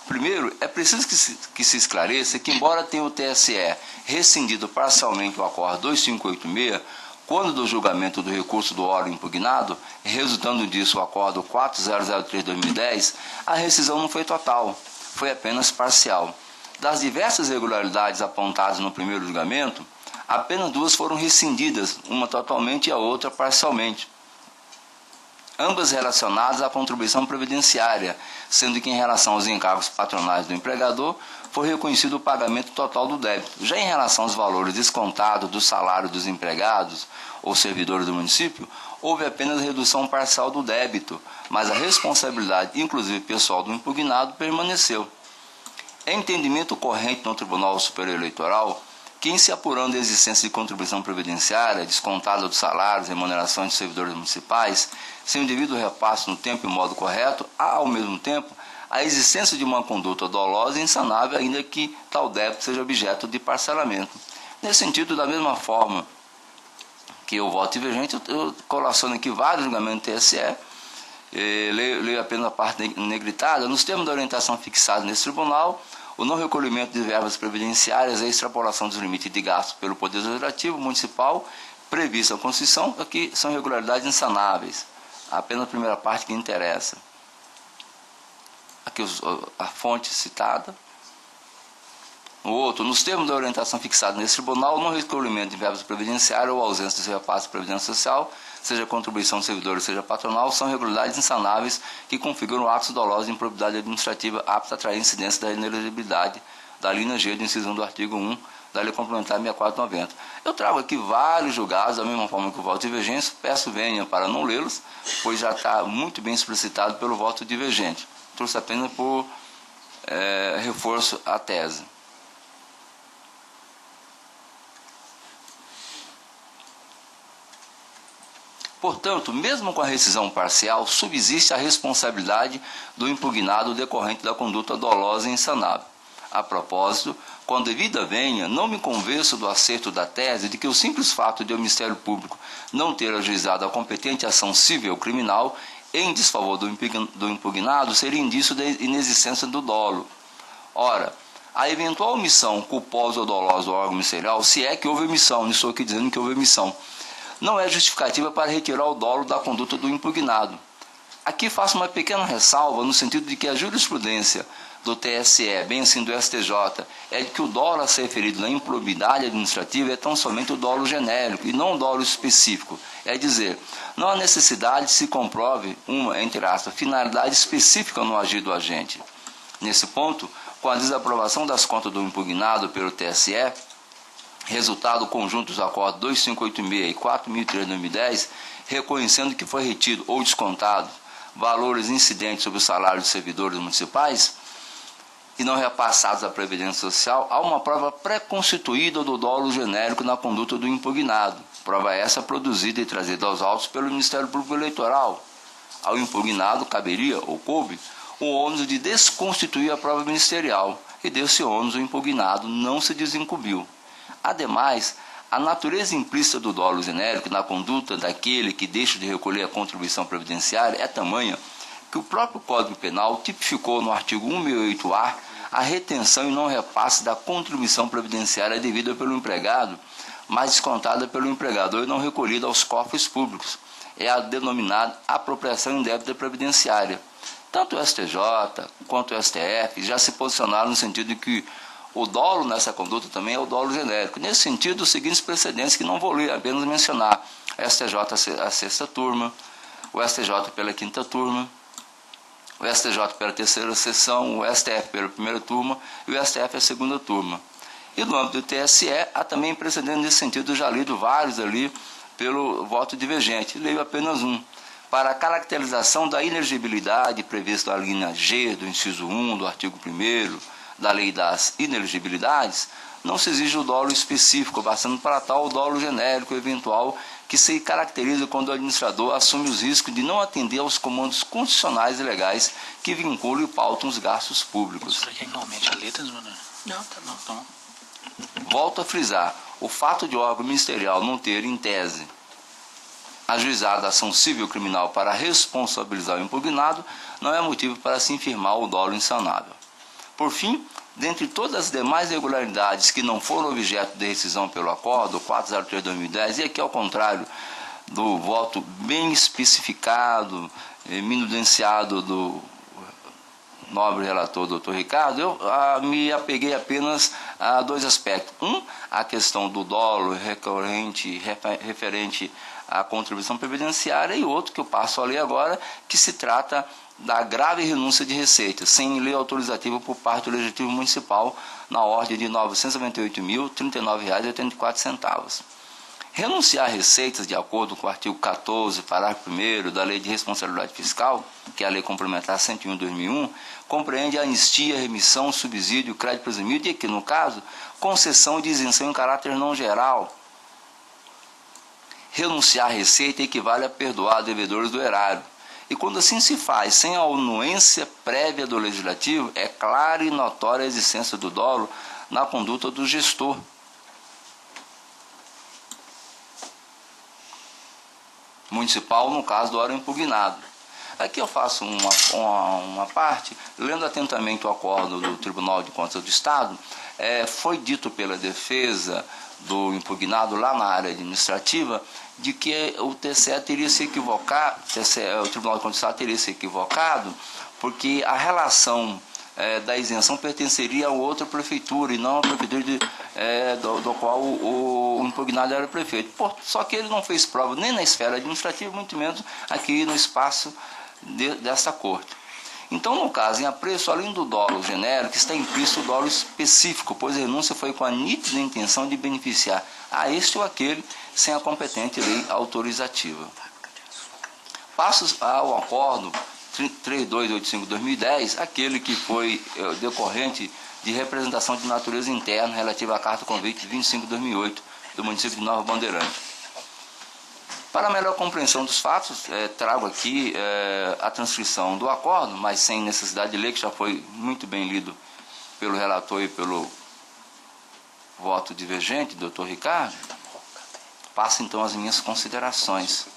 Primeiro, é preciso que se esclareça que, embora tenha o TSE rescindido parcialmente o Acórdão 2586, quando do julgamento do recurso do órgão impugnado, resultando disso o Acórdão 4003-2010, a rescisão não foi total, foi apenas parcial. Das diversas irregularidades apontadas no primeiro julgamento, apenas duas foram rescindidas, uma totalmente e a outra parcialmente. Ambas relacionadas à contribuição previdenciária, sendo que em relação aos encargos patronais do empregador, foi reconhecido o pagamento total do débito. Já em relação aos valores descontados do salário dos empregados ou servidores do município, houve apenas redução parcial do débito, mas a responsabilidade, inclusive pessoal do impugnado, permaneceu. É entendimento corrente no Tribunal Superior Eleitoral que, em se apurando a existência de contribuição previdenciária descontada dos salários e remunerações dos servidores municipais, sem o devido repasse no tempo e modo correto, há, ao mesmo tempo, a existência de uma conduta dolosa e insanável, ainda que tal débito seja objeto de parcelamento. Nesse sentido, da mesma forma que eu voto divergente, eu colaciono aqui vários julgamentos do TSE, leio apenas a parte negritada. Nos termos da orientação fixada nesse tribunal, o não recolhimento de verbas previdenciárias e a extrapolação dos limites de gastos pelo Poder Legislativo Municipal prevista na Constituição, aqui são irregularidades insanáveis. Apenas a primeira parte que interessa. Aqui a fonte citada. O outro, nos termos da orientação fixada nesse tribunal, o não recolhimento de verbas previdenciárias ou ausência de repasse de previdência social, seja contribuição do servidor, seja patronal, são irregularidades insanáveis que configuram atos dolosos de improbidade administrativa aptos a atrair incidência da inelegibilidade da linha G do inciso 1 do artigo 1 da Lei Complementar 6490. Eu trago aqui vários julgados, da mesma forma que o voto divergente, peço vênia para não lê-los, pois já está muito bem explicitado pelo voto divergente. Trouxe apenas por reforço à tese. Portanto, mesmo com a rescisão parcial, subsiste a responsabilidade do impugnado decorrente da conduta dolosa e insanável. A propósito, com a devida vênia, não me convenço do acerto da tese de que o simples fato de o Ministério Público não ter ajuizado a competente ação civil criminal em desfavor do impugnado seria indício da inexistência do dolo. Ora, a eventual omissão culposa ou dolosa do órgão ministerial, se é que houve omissão, não estou aqui dizendo que houve omissão, não é justificativa para retirar o dolo da conduta do impugnado. Aqui faço uma pequena ressalva no sentido de que a jurisprudência do TSE, bem assim do STJ, é de que o dolo a ser referido na improbidade administrativa é tão somente o dolo genérico e não o dolo específico. É dizer, não há necessidade de se comprove uma, entre aspas, finalidade específica no agir do agente. Nesse ponto, com a desaprovação das contas do impugnado pelo TSE, resultado conjunto dos acordos 2586 e 4003 de 2010, reconhecendo que foi retido ou descontado valores incidentes sobre o salário dos servidores municipais e não repassados à Previdência Social, há uma prova pré-constituída do dolo genérico na conduta do impugnado. Prova essa produzida e trazida aos autos pelo Ministério Público Eleitoral. Ao impugnado caberia, ou coube, o ônus de desconstituir a prova ministerial, e desse ônus o impugnado não se desincumbiu. Ademais, a natureza implícita do dolo genérico na conduta daquele que deixa de recolher a contribuição previdenciária é tamanha que o próprio Código Penal tipificou no artigo 168-A a retenção e não repasse da contribuição previdenciária devida pelo empregado, mas descontada pelo empregador e não recolhida aos cofres públicos. É a denominada apropriação indébita previdenciária. Tanto o STJ quanto o STF já se posicionaram no sentido de que o dolo nessa conduta também é o dolo genérico. Nesse sentido, os seguintes precedentes que não vou ler, apenas mencionar: STJ a sexta turma, o STJ pela quinta turma, o STJ pela terceira sessão, o STF pela primeira turma e o STF a segunda turma. E no âmbito do TSE, há também precedentes nesse sentido, já lido vários ali pelo voto divergente. Leio apenas um. Para a caracterização da inelegibilidade prevista na linha G do inciso 1 do artigo 1º da Lei das Inelegibilidades, não se exige o dolo específico, bastando para tal o dolo genérico eventual que se caracteriza quando o administrador assume os riscos de não atender aos comandos constitucionais e legais que vinculam e pautam os gastos públicos. Você quer que aumente a letra, Zona? Não, tá bom. Então, Volto a frisar, o fato de o órgão ministerial não ter, em tese, ajuizado a ação civil criminal para responsabilizar o impugnado, não é motivo para se infirmar o dolo insanável. Por fim, dentre todas as demais irregularidades que não foram objeto de rescisão pelo acordo 403/2010, e aqui ao contrário do voto bem especificado, minudenciado do nobre relator Dr. Ricardo, eu me apeguei apenas a dois aspectos. Um, a questão do dolo referente à contribuição previdenciária, e outro que eu passo a ler agora, que se trata da grave renúncia de receitas, sem lei autorizativa por parte do Legislativo Municipal, na ordem de R$ 998.039,84. Renunciar a receitas, de acordo com o artigo 14, parágrafo 1º da Lei de Responsabilidade Fiscal, que é a Lei Complementar 101/2001, compreende a anistia, remissão, subsídio, crédito presumido e, aqui no caso, concessão de isenção em caráter não geral. Renunciar a receita equivale a perdoar devedores do erário. E quando assim se faz, sem a anuência prévia do Legislativo, é clara e notória a existência do dolo na conduta do gestor. Municipal, no caso do órgão impugnado. Aqui eu faço uma parte, lendo atentamente o acordo do Tribunal de Contas do Estado. Foi dito pela defesa do impugnado lá na área administrativa de que o TCE teria se equivocado, o Tribunal de Contas do Estado teria se equivocado, porque a relação da isenção pertenceria a outra prefeitura e não a prefeitura do qual o impugnado era prefeito. Só que ele não fez prova nem na esfera administrativa, muito menos aqui no espaço dessa corte. Então, no caso, em apreço, além do dolo genérico, está implícito o dolo específico, pois a renúncia foi com a nítida intenção de beneficiar a este ou aquele sem a competente lei autorizativa. Passo ao acordo 3285/2010, aquele que foi decorrente de representação de natureza interna relativa à Carta Convite 25/2008 do município de Nova Bandeirante. Para melhor compreensão dos fatos, trago aqui a transcrição do acordo, mas sem necessidade de ler, que já foi muito bem lido pelo relator e pelo voto divergente, Dr. Ricardo. Passo então as minhas considerações.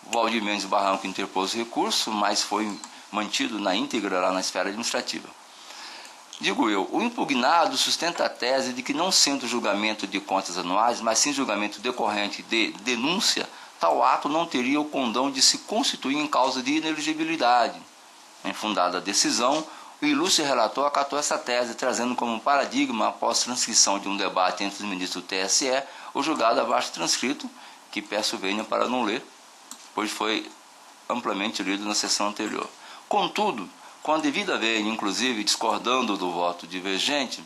O Valdir Mendes Barranco interpôs recurso, mas foi mantido na íntegra lá na esfera administrativa. Digo eu, o impugnado sustenta a tese de que, não sendo julgamento de contas anuais, mas sim julgamento decorrente de denúncia, tal ato não teria o condão de se constituir em causa de inelegibilidade. Em fundada a decisão, o ilustre relator acatou essa tese, trazendo como paradigma, após transcrição de um debate entre os ministros do TSE, o julgado abaixo transcrito, que peço venha para não ler, pois foi amplamente lido na sessão anterior. Contudo, com a devida vênia, inclusive discordando do voto divergente,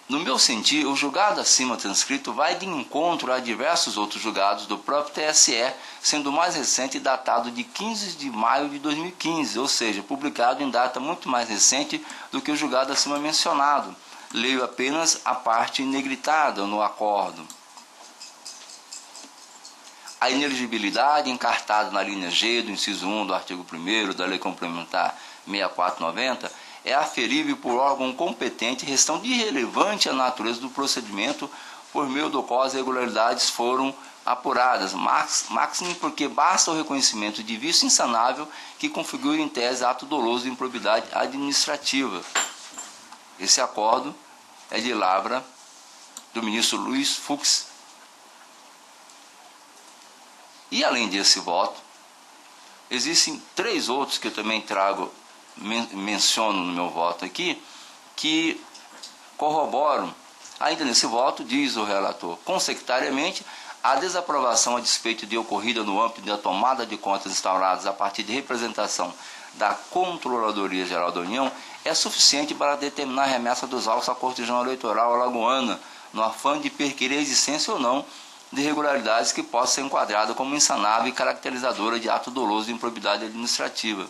No meu sentir, o julgado acima transcrito vai de encontro a diversos outros julgados do próprio TSE, sendo o mais recente datado de 15 de maio de 2015, ou seja, publicado em data muito mais recente do que o julgado acima mencionado. Leio apenas a parte negritada no acórdão. A inelegibilidade encartada na linha G do inciso 1 do artigo 1º da Lei Complementar 6490 é aferível por órgão competente, restando irrelevante a natureza do procedimento por meio do qual as irregularidades foram apuradas, máximo porque basta o reconhecimento de vício insanável que configura em tese ato doloso de improbidade administrativa. Esse acordo é de lavra do ministro Luiz Fux. E além desse voto, existem 3 outros que eu também menciono no meu voto aqui, que corroboram, ainda nesse voto, diz o relator, consecutariamente, a desaprovação a despeito de ocorrida no âmbito da tomada de contas instauradas a partir de representação da Controladoria Geral da União é suficiente para determinar a remessa dos autos à Corte Regional Eleitoral alagoana, no afã de perquirir a existência ou não de irregularidades que possam ser enquadradas como insanável e caracterizadora de ato doloso de improbidade administrativa.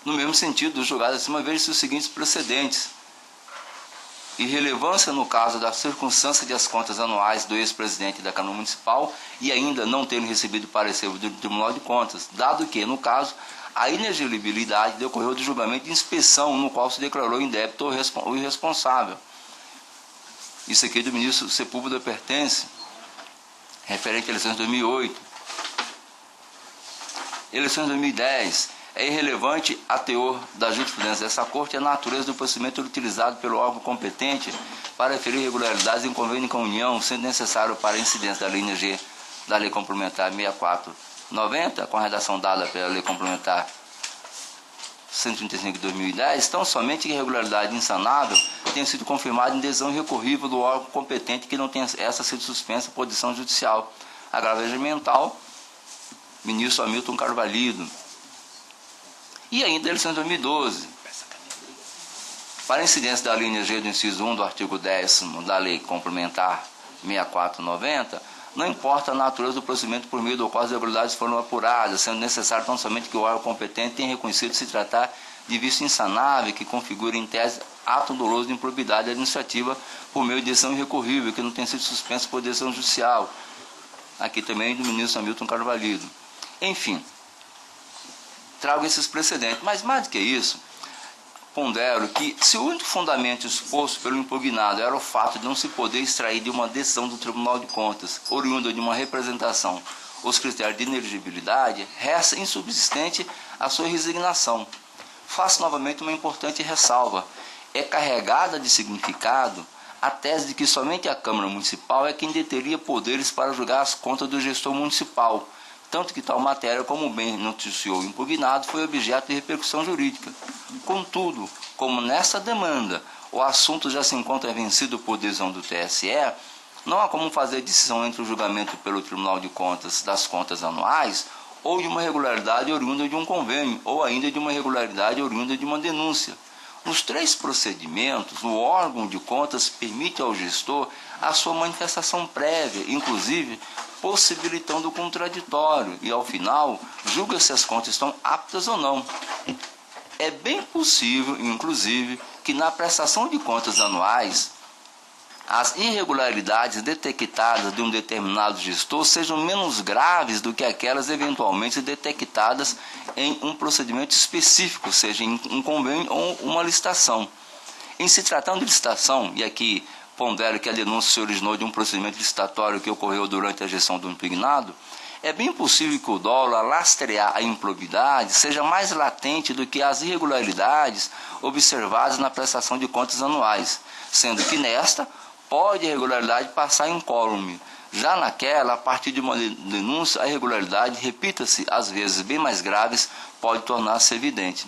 No mesmo sentido, o julgado acima veja-se os seguintes precedentes: irrelevância no caso da circunstância de as contas anuais do ex-presidente da Câmara Municipal e ainda não terem recebido parecer do Tribunal de Contas, dado que, no caso, a inelegibilidade decorreu do julgamento de inspeção no qual se declarou indébito o irresponsável. Isso aqui é do ministro Sepúlveda pertence, referente a eleições de 2008. Eleições de 2010. É irrelevante a teor da jurisprudência dessa Corte e a natureza do procedimento utilizado pelo órgão competente para referir irregularidades em convênio com a União, sendo necessário para a incidência da linha G da Lei Complementar 6490, com a redação dada pela Lei Complementar 135 de 2010, tão somente que a irregularidade insanável tenha sido confirmada em decisão irrecorrível do órgão competente que não tenha essa sido suspensa por decisão judicial. Agravo regimental, ministro Hamilton Carvalho. E ainda a eleição de 2012. Para a incidência da linha G do inciso 1 do artigo 10º da Lei Complementar 6490, não importa a natureza do procedimento por meio do qual as irregularidades foram apuradas, sendo necessário tão somente que o órgão competente tenha reconhecido se tratar de vício insanável que configura em tese ato doloso de improbidade administrativa por meio de decisão irrecorrível que não tenha sido suspenso por decisão judicial. Aqui também do ministro Hamilton Carvalho. Enfim, trago esses precedentes, mas mais do que isso, pondero que se o único fundamento exposto pelo impugnado era o fato de não se poder extrair de uma decisão do Tribunal de Contas, oriunda de uma representação, os critérios de inelegibilidade, resta insubsistente a sua resignação. Faço novamente uma importante ressalva. É carregada de significado a tese de que somente a Câmara Municipal é quem deteria poderes para julgar as contas do gestor municipal, tanto que tal matéria, como bem noticiou o impugnado, foi objeto de repercussão jurídica. Contudo, como nessa demanda o assunto já se encontra vencido por decisão do TSE, não há como fazer decisão entre o julgamento pelo Tribunal de Contas das contas anuais ou de uma irregularidade oriunda de um convênio, ou ainda de uma irregularidade oriunda de uma denúncia. Nos 3 procedimentos, o órgão de contas permite ao gestor a sua manifestação prévia, inclusive possibilitando o contraditório, e ao final julga se as contas estão aptas ou não. É bem possível, inclusive, que na prestação de contas anuais as irregularidades detectadas de um determinado gestor sejam menos graves do que aquelas eventualmente detectadas em um procedimento específico, seja em um convênio ou uma licitação. Em se tratando de licitação, e aqui pondero que a denúncia se originou de um procedimento licitatório que ocorreu durante a gestão do impugnado, é bem possível que o dolo a lastrear a improbidade seja mais latente do que as irregularidades observadas na prestação de contas anuais, sendo que nesta pode a irregularidade passar incólume. Já naquela, a partir de uma denúncia, a irregularidade, repita-se, às vezes bem mais graves, pode tornar-se evidente.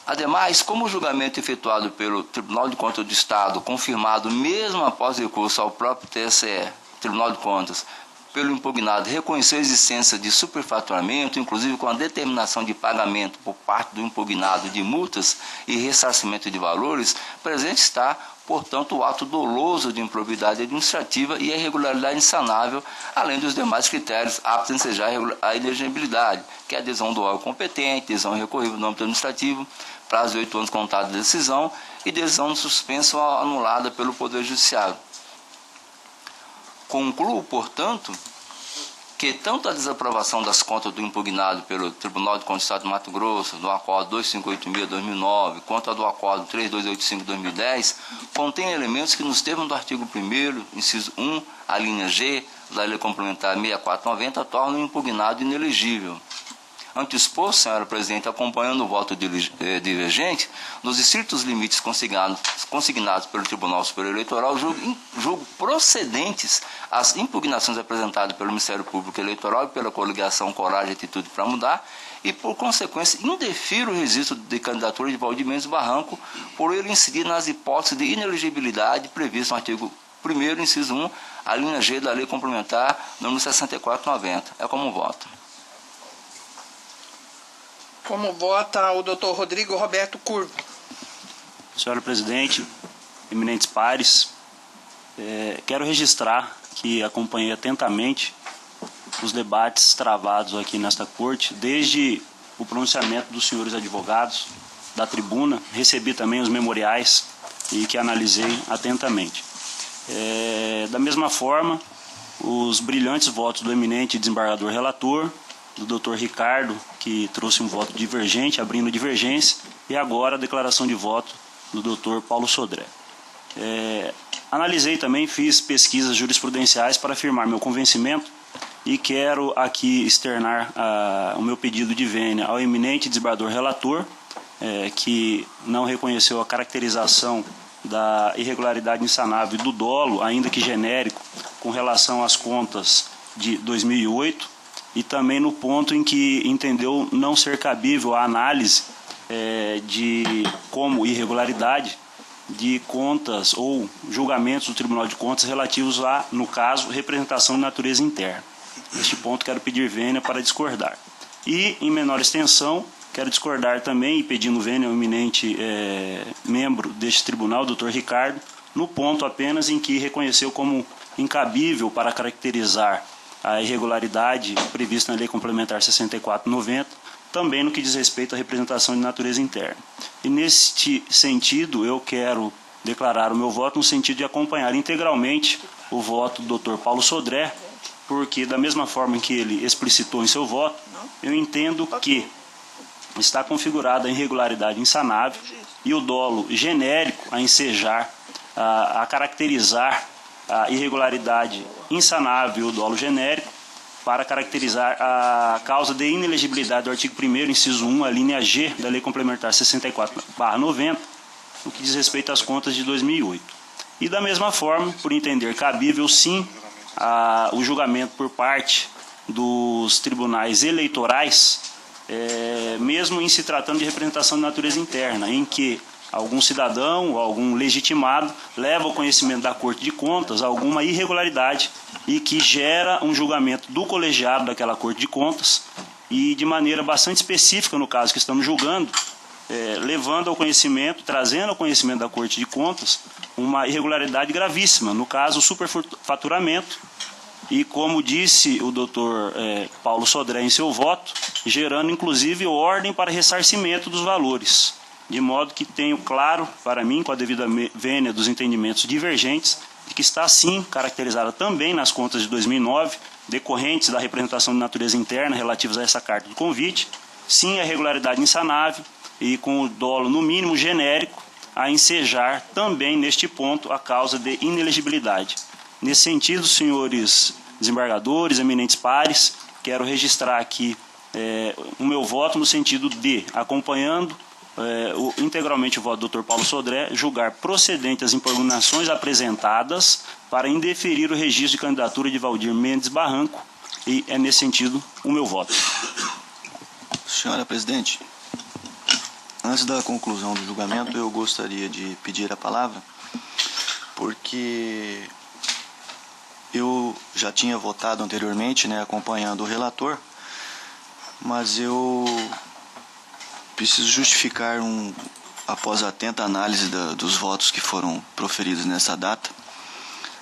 Ademais, como o julgamento efetuado pelo Tribunal de Contas do Estado, confirmado mesmo após recurso ao próprio TSE, Tribunal de Contas, pelo impugnado reconheceu a existência de superfaturamento, inclusive com a determinação de pagamento por parte do impugnado de multas e ressarcimento de valores, presente está, portanto, o ato doloso de improbidade administrativa e a irregularidade insanável, além dos demais critérios aptos a ensejar a inexigibilidade, que é a adesão do órgão competente, decisão recorrível no âmbito administrativo, prazo de 8 anos contados de decisão e decisão suspensa ou anulada pelo Poder Judiciário. Concluo, portanto, que tanto a desaprovação das contas do impugnado pelo Tribunal de Contas do Estado de Mato Grosso, do Acordo 2586-2009, quanto a do Acordo 3285-2010, contém elementos que, nos termos do artigo 1º, inciso 1, a linha G, da Lei Complementar 6490, tornam o impugnado inelegível. Ante o exposto, senhora presidente, acompanhando o voto divergente, nos estritos limites consignados pelo Tribunal Superior Eleitoral, julgo procedentes as impugnações apresentadas pelo Ministério Público Eleitoral e pela coligação Coragem e Atitude para Mudar, e, por consequência, indefiro o registro de candidatura de Valdir Mendes Barranco, por ele incidir nas hipóteses de inelegibilidade previstas no artigo 1º, inciso 1, a linha G da Lei Complementar número 6490. É como voto. Como vota o Dr. Rodrigo Roberto Curvo? Senhora presidente, eminentes pares, quero registrar que acompanhei atentamente os debates travados aqui nesta corte, desde o pronunciamento dos senhores advogados da tribuna, recebi também os memoriais e que analisei atentamente. Da mesma forma, os brilhantes votos do eminente desembargador relator, do Dr. Ricardo, que trouxe um voto divergente, abrindo divergência, e agora a declaração de voto do Dr. Paulo Sodré. Analisei também, fiz pesquisas jurisprudenciais para afirmar meu convencimento e quero aqui externar o meu pedido de vênia ao eminente desembargador relator, que não reconheceu a caracterização da irregularidade insanável e do dolo, ainda que genérico, com relação às contas de 2008, e também no ponto em que entendeu não ser cabível a análise de como irregularidade de contas ou julgamentos do Tribunal de Contas relativos a, no caso, representação de natureza interna. Neste ponto quero pedir vênia para discordar. E, em menor extensão, quero discordar também, e pedindo vênia ao eminente membro deste tribunal, Dr. Ricardo, no ponto apenas em que reconheceu como incabível para caracterizar a irregularidade prevista na Lei Complementar 6490, também no que diz respeito à representação de natureza interna. E neste sentido, eu quero declarar o meu voto no sentido de acompanhar integralmente o voto do Dr. Paulo Sodré, porque da mesma forma que ele explicitou em seu voto, eu entendo que está configurada a irregularidade insanável e o dolo genérico a ensejar, a caracterizar a irregularidade insanável e o dolo genérico para caracterizar a causa de inelegibilidade do artigo 1º, inciso 1, a linha G da Lei Complementar 64/90, no que diz respeito às contas de 2008. E da mesma forma, por entender cabível sim o julgamento por parte dos tribunais eleitorais, mesmo em se tratando de representação de natureza interna, em que algum cidadão ou algum legitimado leva ao conhecimento da Corte de Contas alguma irregularidade e que gera um julgamento do colegiado daquela Corte de Contas e de maneira bastante específica no caso que estamos julgando, levando ao conhecimento, trazendo ao conhecimento da Corte de Contas uma irregularidade gravíssima, no caso o superfaturamento, e como disse o doutor Paulo Sodré em seu voto, gerando inclusive ordem para ressarcimento dos valores. De modo que tenho claro para mim, com a devida vênia dos entendimentos divergentes, de que está sim caracterizada também nas contas de 2009, decorrentes da representação de natureza interna relativas a essa carta de convite, sim a irregularidade insanável e com o dolo no mínimo genérico a ensejar também neste ponto a causa de inelegibilidade. Nesse sentido, senhores desembargadores, eminentes pares, quero registrar aqui o meu voto no sentido de, acompanhando integralmente o voto do Dr. Paulo Sodré, julgar procedente as impugnações apresentadas para indeferir o registro de candidatura de Valdir Mendes Barranco, e é nesse sentido o meu voto. Senhora presidente, antes da conclusão do julgamento, eu gostaria de pedir a palavra, porque eu eu já tinha votado anteriormente, né, acompanhando o relator, mas eu preciso justificar, após atenta análise dos votos que foram proferidos nessa data,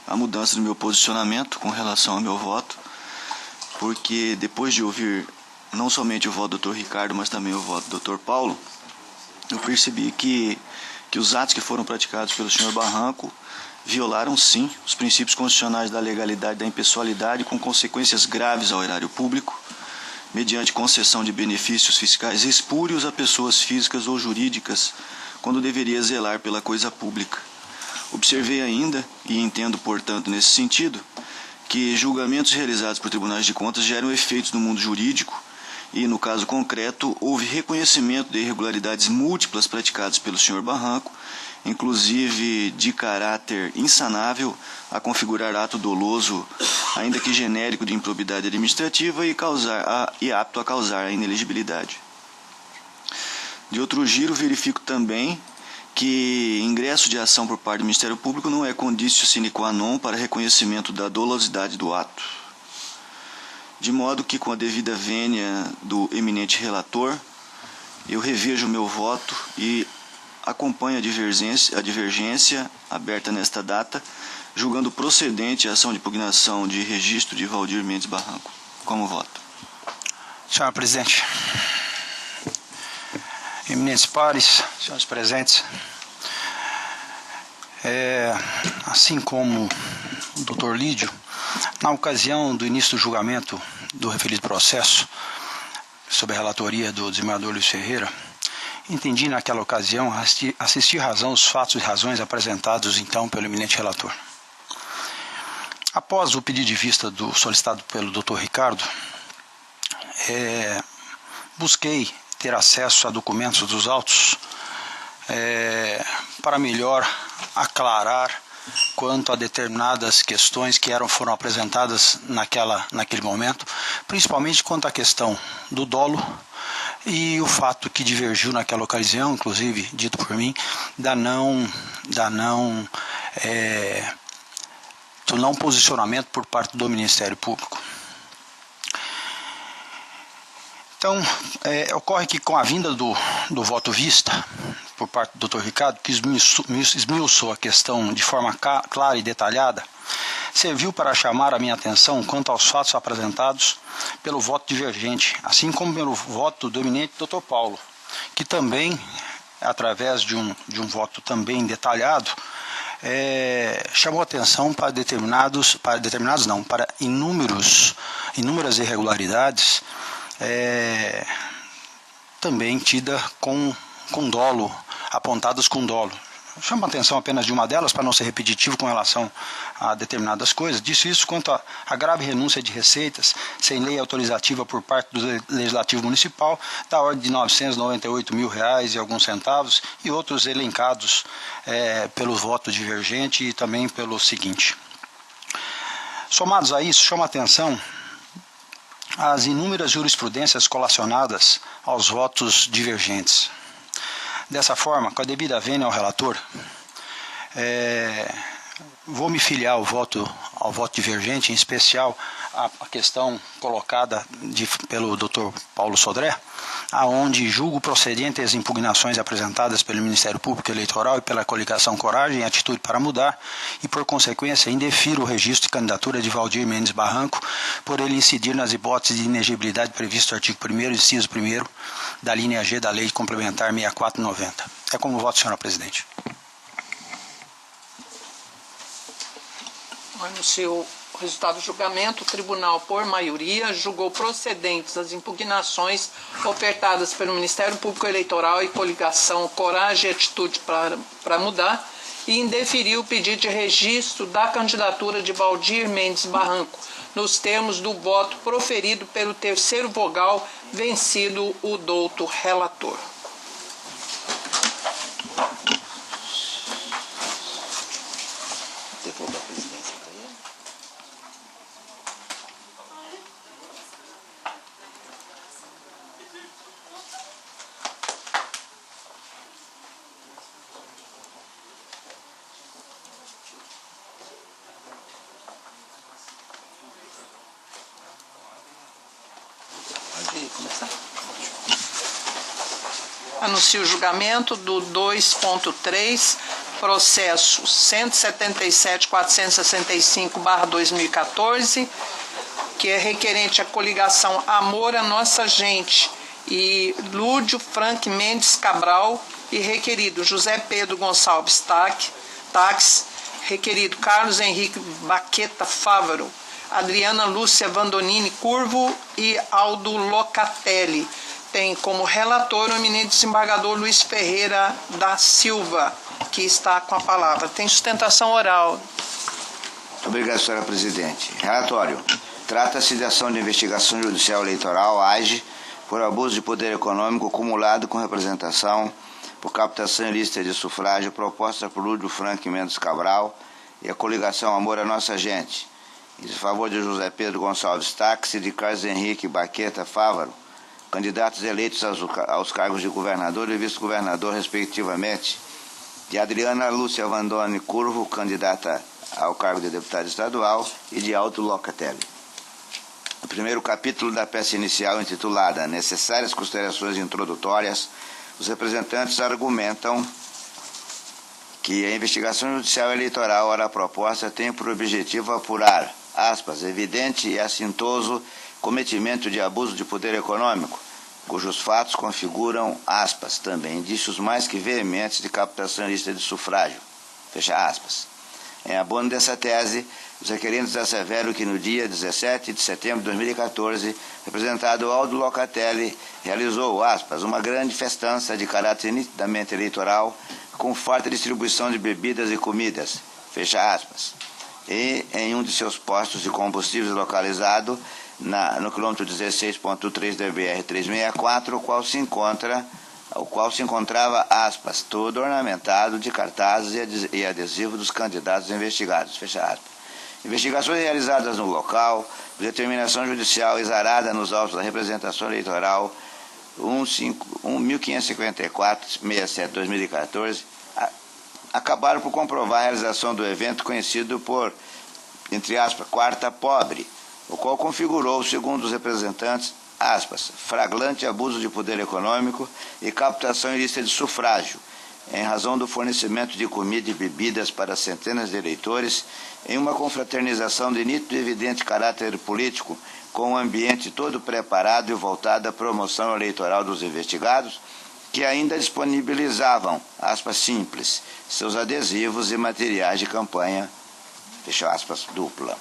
a mudança do meu posicionamento com relação ao meu voto, porque depois de ouvir não somente o voto do Dr. Ricardo, mas também o voto do Dr. Paulo, eu percebi que os atos que foram praticados pelo senhor Barranco violaram, sim, os princípios constitucionais da legalidade e da impessoalidade, com consequências graves ao erário público, mediante concessão de benefícios fiscais espúrios a pessoas físicas ou jurídicas, quando deveria zelar pela coisa pública. Observei ainda, e entendo, portanto, nesse sentido, que julgamentos realizados por tribunais de contas geram efeitos no mundo jurídico e, no caso concreto, houve reconhecimento de irregularidades múltiplas praticadas pelo senhor Barranco, inclusive de caráter insanável a configurar ato doloso, ainda que genérico, de improbidade administrativa e apto a causar a inelegibilidade. De outro giro, verifico também que ingresso de ação por parte do Ministério Público não é condício sine qua non para reconhecimento da dolosidade do ato. De modo que, com a devida vênia do eminente relator, eu revejo o meu voto e acompanho a divergência aberta nesta data, julgando procedente a ação de impugnação de registro de Valdir Mendes Barranco. Como voto? Senhor presidente, eminentes pares, senhores presentes, assim como o Dr. Lídio, na ocasião do início do julgamento do referido processo, sob a relatoria do desembargador Luiz Ferreira, entendi naquela ocasião assistir razão aos fatos e razões apresentados então pelo eminente relator. Após o pedido de vista solicitado pelo Dr. Ricardo, busquei ter acesso a documentos dos autos para melhor aclarar quanto a determinadas questões que foram apresentadas naquele momento, principalmente quanto à questão do dolo e o fato que divergiu naquela ocasião, inclusive dito por mim, do não posicionamento por parte do Ministério Público. Então, ocorre que com a vinda do voto vista por parte do Dr. Ricardo, que esmiuçou a questão de forma clara e detalhada, serviu para chamar a minha atenção quanto aos fatos apresentados pelo voto divergente, assim como pelo voto do eminente Dr. Paulo, que também, através de um voto também detalhado, chamou atenção para para inúmeras irregularidades, também tida com dolo, apontadas com dolo. Chamo a atenção apenas de uma delas, para não ser repetitivo com relação a determinadas coisas. Disse isso quanto à grave renúncia de receitas, sem lei autorizativa por parte do Legislativo Municipal, da ordem de R$ 998 mil e alguns centavos, e outros elencados pelo voto divergente e também pelo seguinte. Somados a isso, chamo a atenção as inúmeras jurisprudências colacionadas aos votos divergentes. Dessa forma, com a devida vênia ao relator, vou me filiar ao voto divergente, em especial a questão colocada pelo Dr. Paulo Sodré, aonde julgo procedente as impugnações apresentadas pelo Ministério Público Eleitoral e pela coligação Coragem, Atitude para Mudar, e por consequência indefiro o registro de candidatura de Valdir Mendes Barranco, por ele incidir nas hipóteses de inegibilidade previsto no artigo 1º, inciso 1º, da linha G da Lei Complementar 6490. É como voto, senhora presidente. Anuncio o resultado do julgamento. O tribunal, por maioria, julgou procedentes as impugnações ofertadas pelo Ministério Público Eleitoral e coligação Coragem e Atitude para Mudar e indeferiu o pedido de registro da candidatura de Valdir Mendes Barranco, nos termos do voto proferido pelo terceiro vogal, vencido o douto relator. Devolvo a presidência para ele. Anuncio o julgamento do 2.3, processo 177.465/2014, que é requerente à coligação Amor à Nossa Gente e Lúdio Frank Mendes Cabral, e requerido José Pedro Gonçalves Tax, requerido Carlos Henrique Baqueta Fávaro, Adriana Lúcia Vandonini Curvo e Aldo Locatelli. Tem como relator o eminente desembargador Luiz Ferreira da Silva, que está com a palavra. Tem sustentação oral. Muito obrigado, senhora presidente. Relatório. Trata-se de ação de investigação judicial eleitoral, AGE, por abuso de poder econômico acumulado com representação por captação ilícita de sufrágio proposta por Lúdio Frank Mendes Cabral e a coligação Amor à Nossa Gente, em favor de José Pedro Gonçalves Tax e de Carlos Henrique Baqueta Fávaro, candidatos eleitos aos cargos de governador e vice-governador, respectivamente, de Adriana Lúcia Vandoni Curvo, candidata ao cargo de deputada estadual, e de Aldo Locatelli. No primeiro capítulo da peça inicial, intitulada Necessárias Considerações Introdutórias, os representantes argumentam que a investigação judicial eleitoral, ora proposta, tem por objetivo apurar, aspas, evidente e assintoso cometimento de abuso de poder econômico, cujos fatos configuram, aspas, também indícios mais que veementes de captação ilícita de sufrágio, fecha aspas. Em abono dessa tese, os requerentes asseveram que no dia 17 de setembro de 2014, representado Aldo Locatelli realizou, aspas, uma grande festança de caráter nitidamente eleitoral, com farta distribuição de bebidas e comidas, fecha aspas, e em um de seus postos de combustíveis localizado no quilômetro 16.3 da BR-364, o qual se encontrava, aspas, todo ornamentado de cartazes e adesivos dos candidatos investigados, fecha aspas. Investigações realizadas no local, determinação judicial exarada nos autos da representação eleitoral 1554-67-2014, acabaram por comprovar a realização do evento conhecido por, entre aspas, quarta pobre, o qual configurou, segundo os representantes, aspas, flagrante abuso de poder econômico e captação ilícita de sufrágio, em razão do fornecimento de comida e bebidas para centenas de eleitores, em uma confraternização de nítido e evidente caráter político, com um ambiente todo preparado e voltado à promoção eleitoral dos investigados, que ainda disponibilizavam, aspas, simples, seus adesivos e materiais de campanha, fecha aspas, dupla.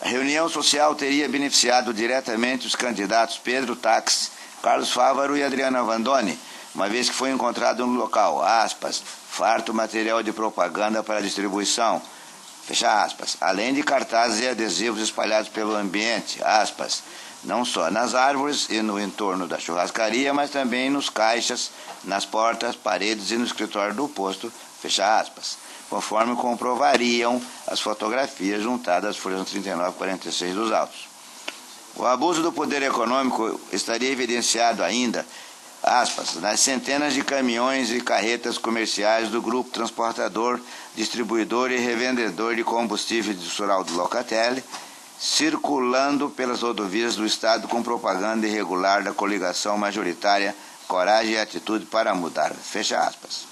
A reunião social teria beneficiado diretamente os candidatos Pedro Tax, Carlos Fávaro e Adriana Vandoni, uma vez que foi encontrado no local, aspas, farto material de propaganda para distribuição, fecha aspas, além de cartazes e adesivos espalhados pelo ambiente, aspas, não só nas árvores e no entorno da churrascaria, mas também nos caixas, nas portas, paredes e no escritório do posto, fecha aspas, conforme comprovariam as fotografias juntadas às folhas 39 e 46 dos autos. O abuso do poder econômico estaria evidenciado ainda, aspas, nas centenas de caminhões e carretas comerciais do grupo transportador, distribuidor e revendedor de combustível de Aldo Locatelli, circulando pelas rodovias do Estado com propaganda irregular da coligação majoritária Coragem e Atitude para Mudar, fecha aspas.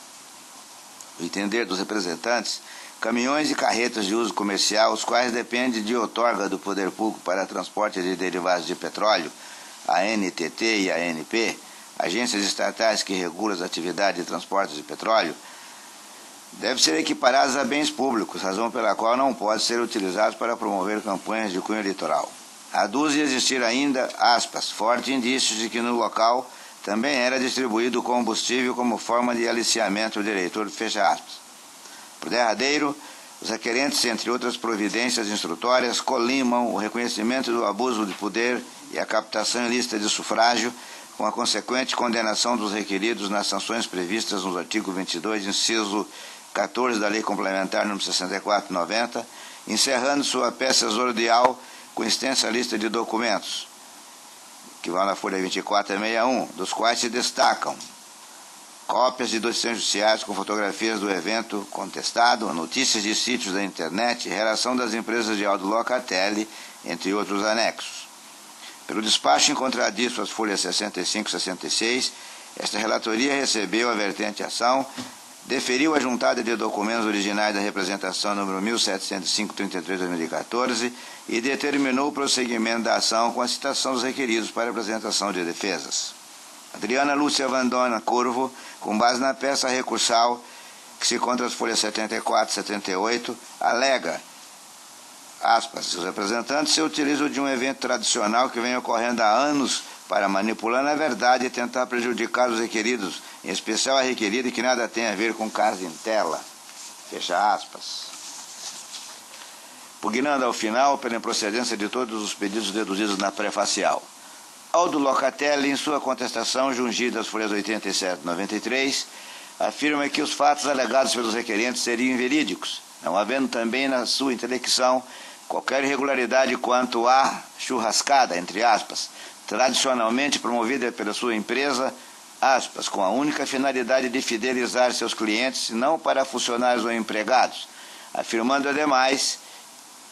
O entender dos representantes, caminhões e carretas de uso comercial, os quais dependem de outorga do poder público para transporte de derivados de petróleo, a ANTT e a ANP, agências estatais que regulam as atividades de transporte de petróleo, devem ser equiparadas a bens públicos, razão pela qual não podem ser utilizados para promover campanhas de cunho eleitoral. Aduz existir ainda, aspas, fortes indícios de que no local também era distribuído combustível como forma de aliciamento do eleitor, fecha aspas. Por derradeiro, os requerentes, entre outras providências instrutórias, colimam o reconhecimento do abuso de poder e a captação ilícita de sufrágio, com a consequente condenação dos requeridos nas sanções previstas no artigo 22, inciso 14 da Lei Complementar nº 64/90, encerrando sua peça exordial com extensa lista de documentos, que vão na folha 24 a 61, dos quais se destacam cópias de decisões judiciais com fotografias do evento contestado, notícias de sítios da internet, relação das empresas de Aldo Locatelli, entre outros anexos. Pelo despacho em contradiço às folhas 65 e 66, esta relatoria recebeu a vertente ação, deferiu a juntada de documentos originais da representação número 1705/33/2014 e determinou o prosseguimento da ação com a citação dos requeridos para apresentação de defesas. Adriana Lúcia Vandona Curvo, com base na peça recursal que se encontra as folhas 74 e 78, alega, aspas, os representantes se utilizam de um evento tradicional que vem ocorrendo há anos para manipular a verdade e tentar prejudicar os requeridos, em especial a requerida que nada tem a ver com caso em tela. Fecha aspas. Pugnando ao final pela improcedência de todos os pedidos deduzidos na pré-facial. Aldo Locatelli, em sua contestação jungida às folhas 87 e 93, afirma que os fatos alegados pelos requerentes seriam inverídicos, não havendo também na sua intelecção qualquer irregularidade quanto à churrascada, entre aspas, tradicionalmente promovida pela sua empresa, aspas, com a única finalidade de fidelizar seus clientes, não para funcionários ou empregados, afirmando ademais,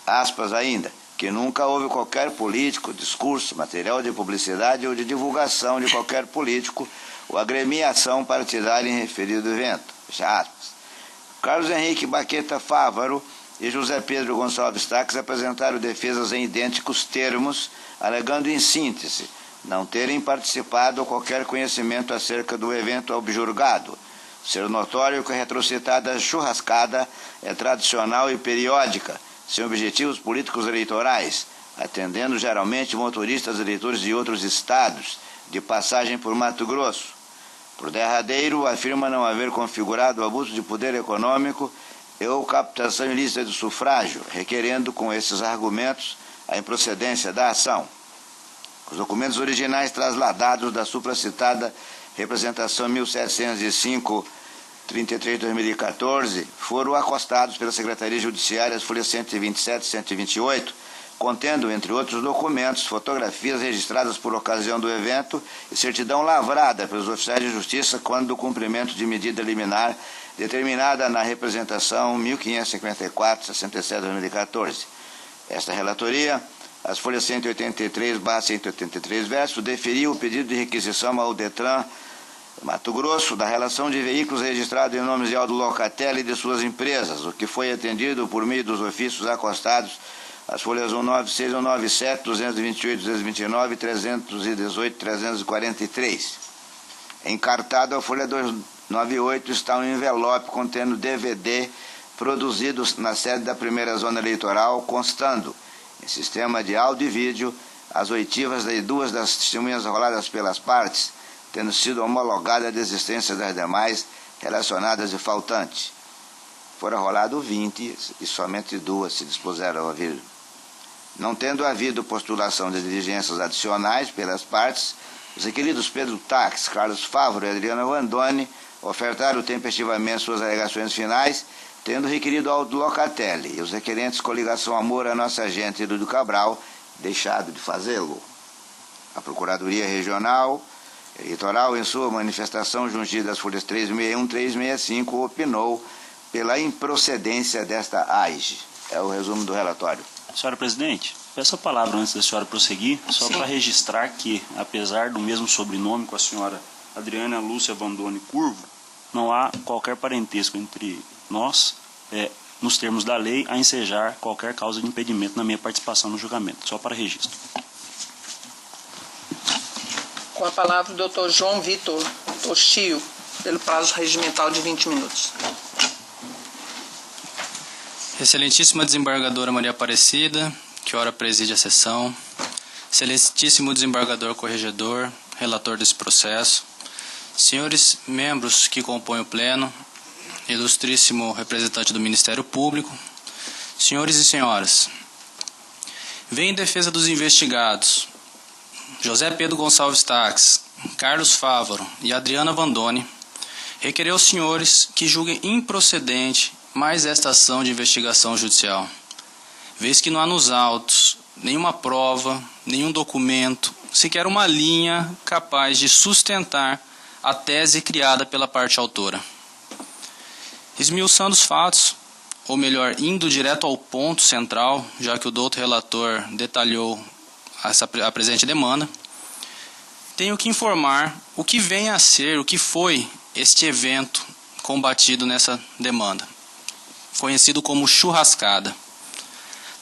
aspas ainda, que nunca houve qualquer político, discurso, material de publicidade ou de divulgação de qualquer político ou agremiação partidária em referido evento, fecha aspas. Carlos Henrique Baqueta Fávaro e José Pedro Gonçalves Taques apresentaram defesas em idênticos termos, alegando em síntese não terem participado ou qualquer conhecimento acerca do evento objurgado, ser notório que a retrocitada churrascada é tradicional e periódica, sem objetivos políticos eleitorais, atendendo geralmente motoristas e eleitores de outros estados, de passagem por Mato Grosso. Por derradeiro, afirma não haver configurado abuso de poder econômico ou captação ilícita do sufrágio, requerendo com esses argumentos a improcedência da ação. Os documentos originais trasladados da supracitada representação 1705/33/2014 foram acostados pela Secretaria Judiciária às folhas 127 e 128, contendo, entre outros documentos, fotografias registradas por ocasião do evento e certidão lavrada pelos oficiais de justiça quando do cumprimento de medida liminar determinada na representação 1554/67/2014. Esta relatoria, as folhas 183/183 verso, deferiu o pedido de requisição ao Detran Mato Grosso da relação de veículos registrados em nomes de Aldo Locatelli e de suas empresas, o que foi atendido por meio dos ofícios acostados as folhas 196, 197, 228, 229, 318, 343. Encartado a folha 298 está um envelope contendo DVD produzidos na sede da primeira zona eleitoral, constando, em sistema de áudio e vídeo, as oitivas de duas das testemunhas roladas pelas partes, tendo sido homologada a desistência das demais relacionadas de faltante. Foram rolados 20 e somente duas se dispuseram a ouvir. Não tendo havido postulação de diligências adicionais pelas partes, os requeridos Pedro Taques, Carlos Fávaro e Adriana Vandoni ofertaram tempestivamente suas alegações finais, tendo requerido Aldo Locatelli e os requerentes Coligação Amor a Nossa Gente e Dudu Cabral deixado de fazê-lo. A Procuradoria Regional Eleitoral, em sua manifestação jungida às folhas 361 e 365, opinou pela improcedência desta AIGE. É o resumo do relatório. Senhora Presidente, peço a palavra antes da senhora prosseguir, só para registrar que, apesar do mesmo sobrenome com a senhora Adriana Lúcia Vandoni Curvo, não há qualquer parentesco entre nós, nos termos da lei, a ensejar qualquer causa de impedimento na minha participação no julgamento. Só para registro. Com a palavra o doutor João Vitor Toshio, pelo prazo regimental de 20 minutos. Excelentíssima desembargadora Maria Aparecida, que ora preside a sessão, excelentíssimo desembargador corregedor, relator desse processo, senhores membros que compõem o pleno, ilustríssimo representante do Ministério Público, senhores e senhoras, venho em defesa dos investigados José Pedro Gonçalves Taques, Carlos Fávaro e Adriana Vandoni, requerer aos senhores que julguem improcedente mais esta ação de investigação judicial, vez que não há nos autos nenhuma prova, nenhum documento, sequer uma linha capaz de sustentar a tese criada pela parte autora. Esmiuçando os fatos, ou melhor, indo direto ao ponto central, já que o doutor relator detalhou a presente demanda, tenho que informar o que vem a ser, o que foi este evento combatido nessa demanda, conhecido como churrascada.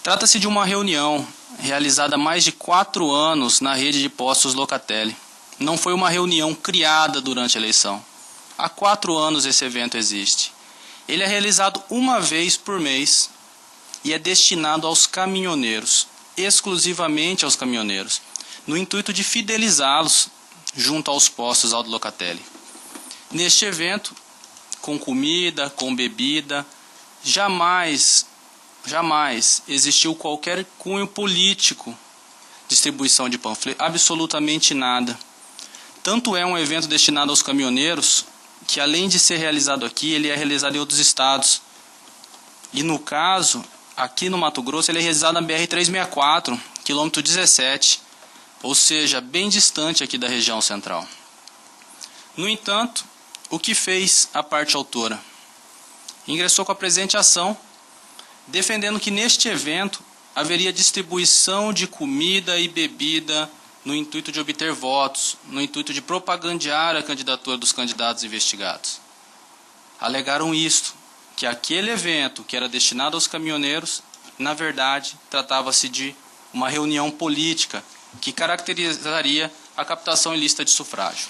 Trata-se de uma reunião realizada há mais de 4 anos na rede de postos Locatelli. Não foi uma reunião criada durante a eleição. Há 4 anos esse evento existe. Ele é realizado uma vez por mês e é destinado aos caminhoneiros, exclusivamente aos caminhoneiros, no intuito de fidelizá-los junto aos postos Aldo Locatelli. Neste evento, com comida, com bebida, jamais existiu qualquer cunho político, distribuição de panfletos, absolutamente nada. Tanto é um evento destinado aos caminhoneiros, que além de ser realizado aqui, ele é realizado em outros estados. E no caso, aqui no Mato Grosso, ele é realizado na BR-364, quilômetro 17, ou seja, bem distante aqui da região central. No entanto, o que fez a parte autora? Ingressou com a presente ação, defendendo que neste evento haveria distribuição de comida e bebida no intuito de obter votos, no intuito de propagandear a candidatura dos candidatos investigados. Alegaram isto, que aquele evento que era destinado aos caminhoneiros, na verdade, tratava-se de uma reunião política que caracterizaria a captação ilícita de sufrágio.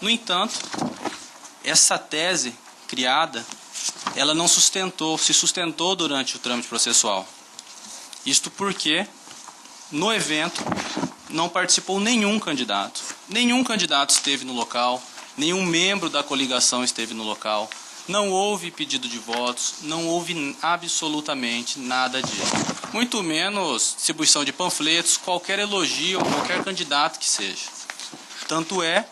No entanto, essa tese criada, ela não se sustentou durante o trâmite processual. Isto porque, no evento, não participou nenhum candidato. Nenhum candidato esteve no local, nenhum membro da coligação esteve no local, não houve pedido de votos, não houve absolutamente nada disso. Muito menos distribuição de panfletos, qualquer elogio a qualquer candidato que seja. Tanto é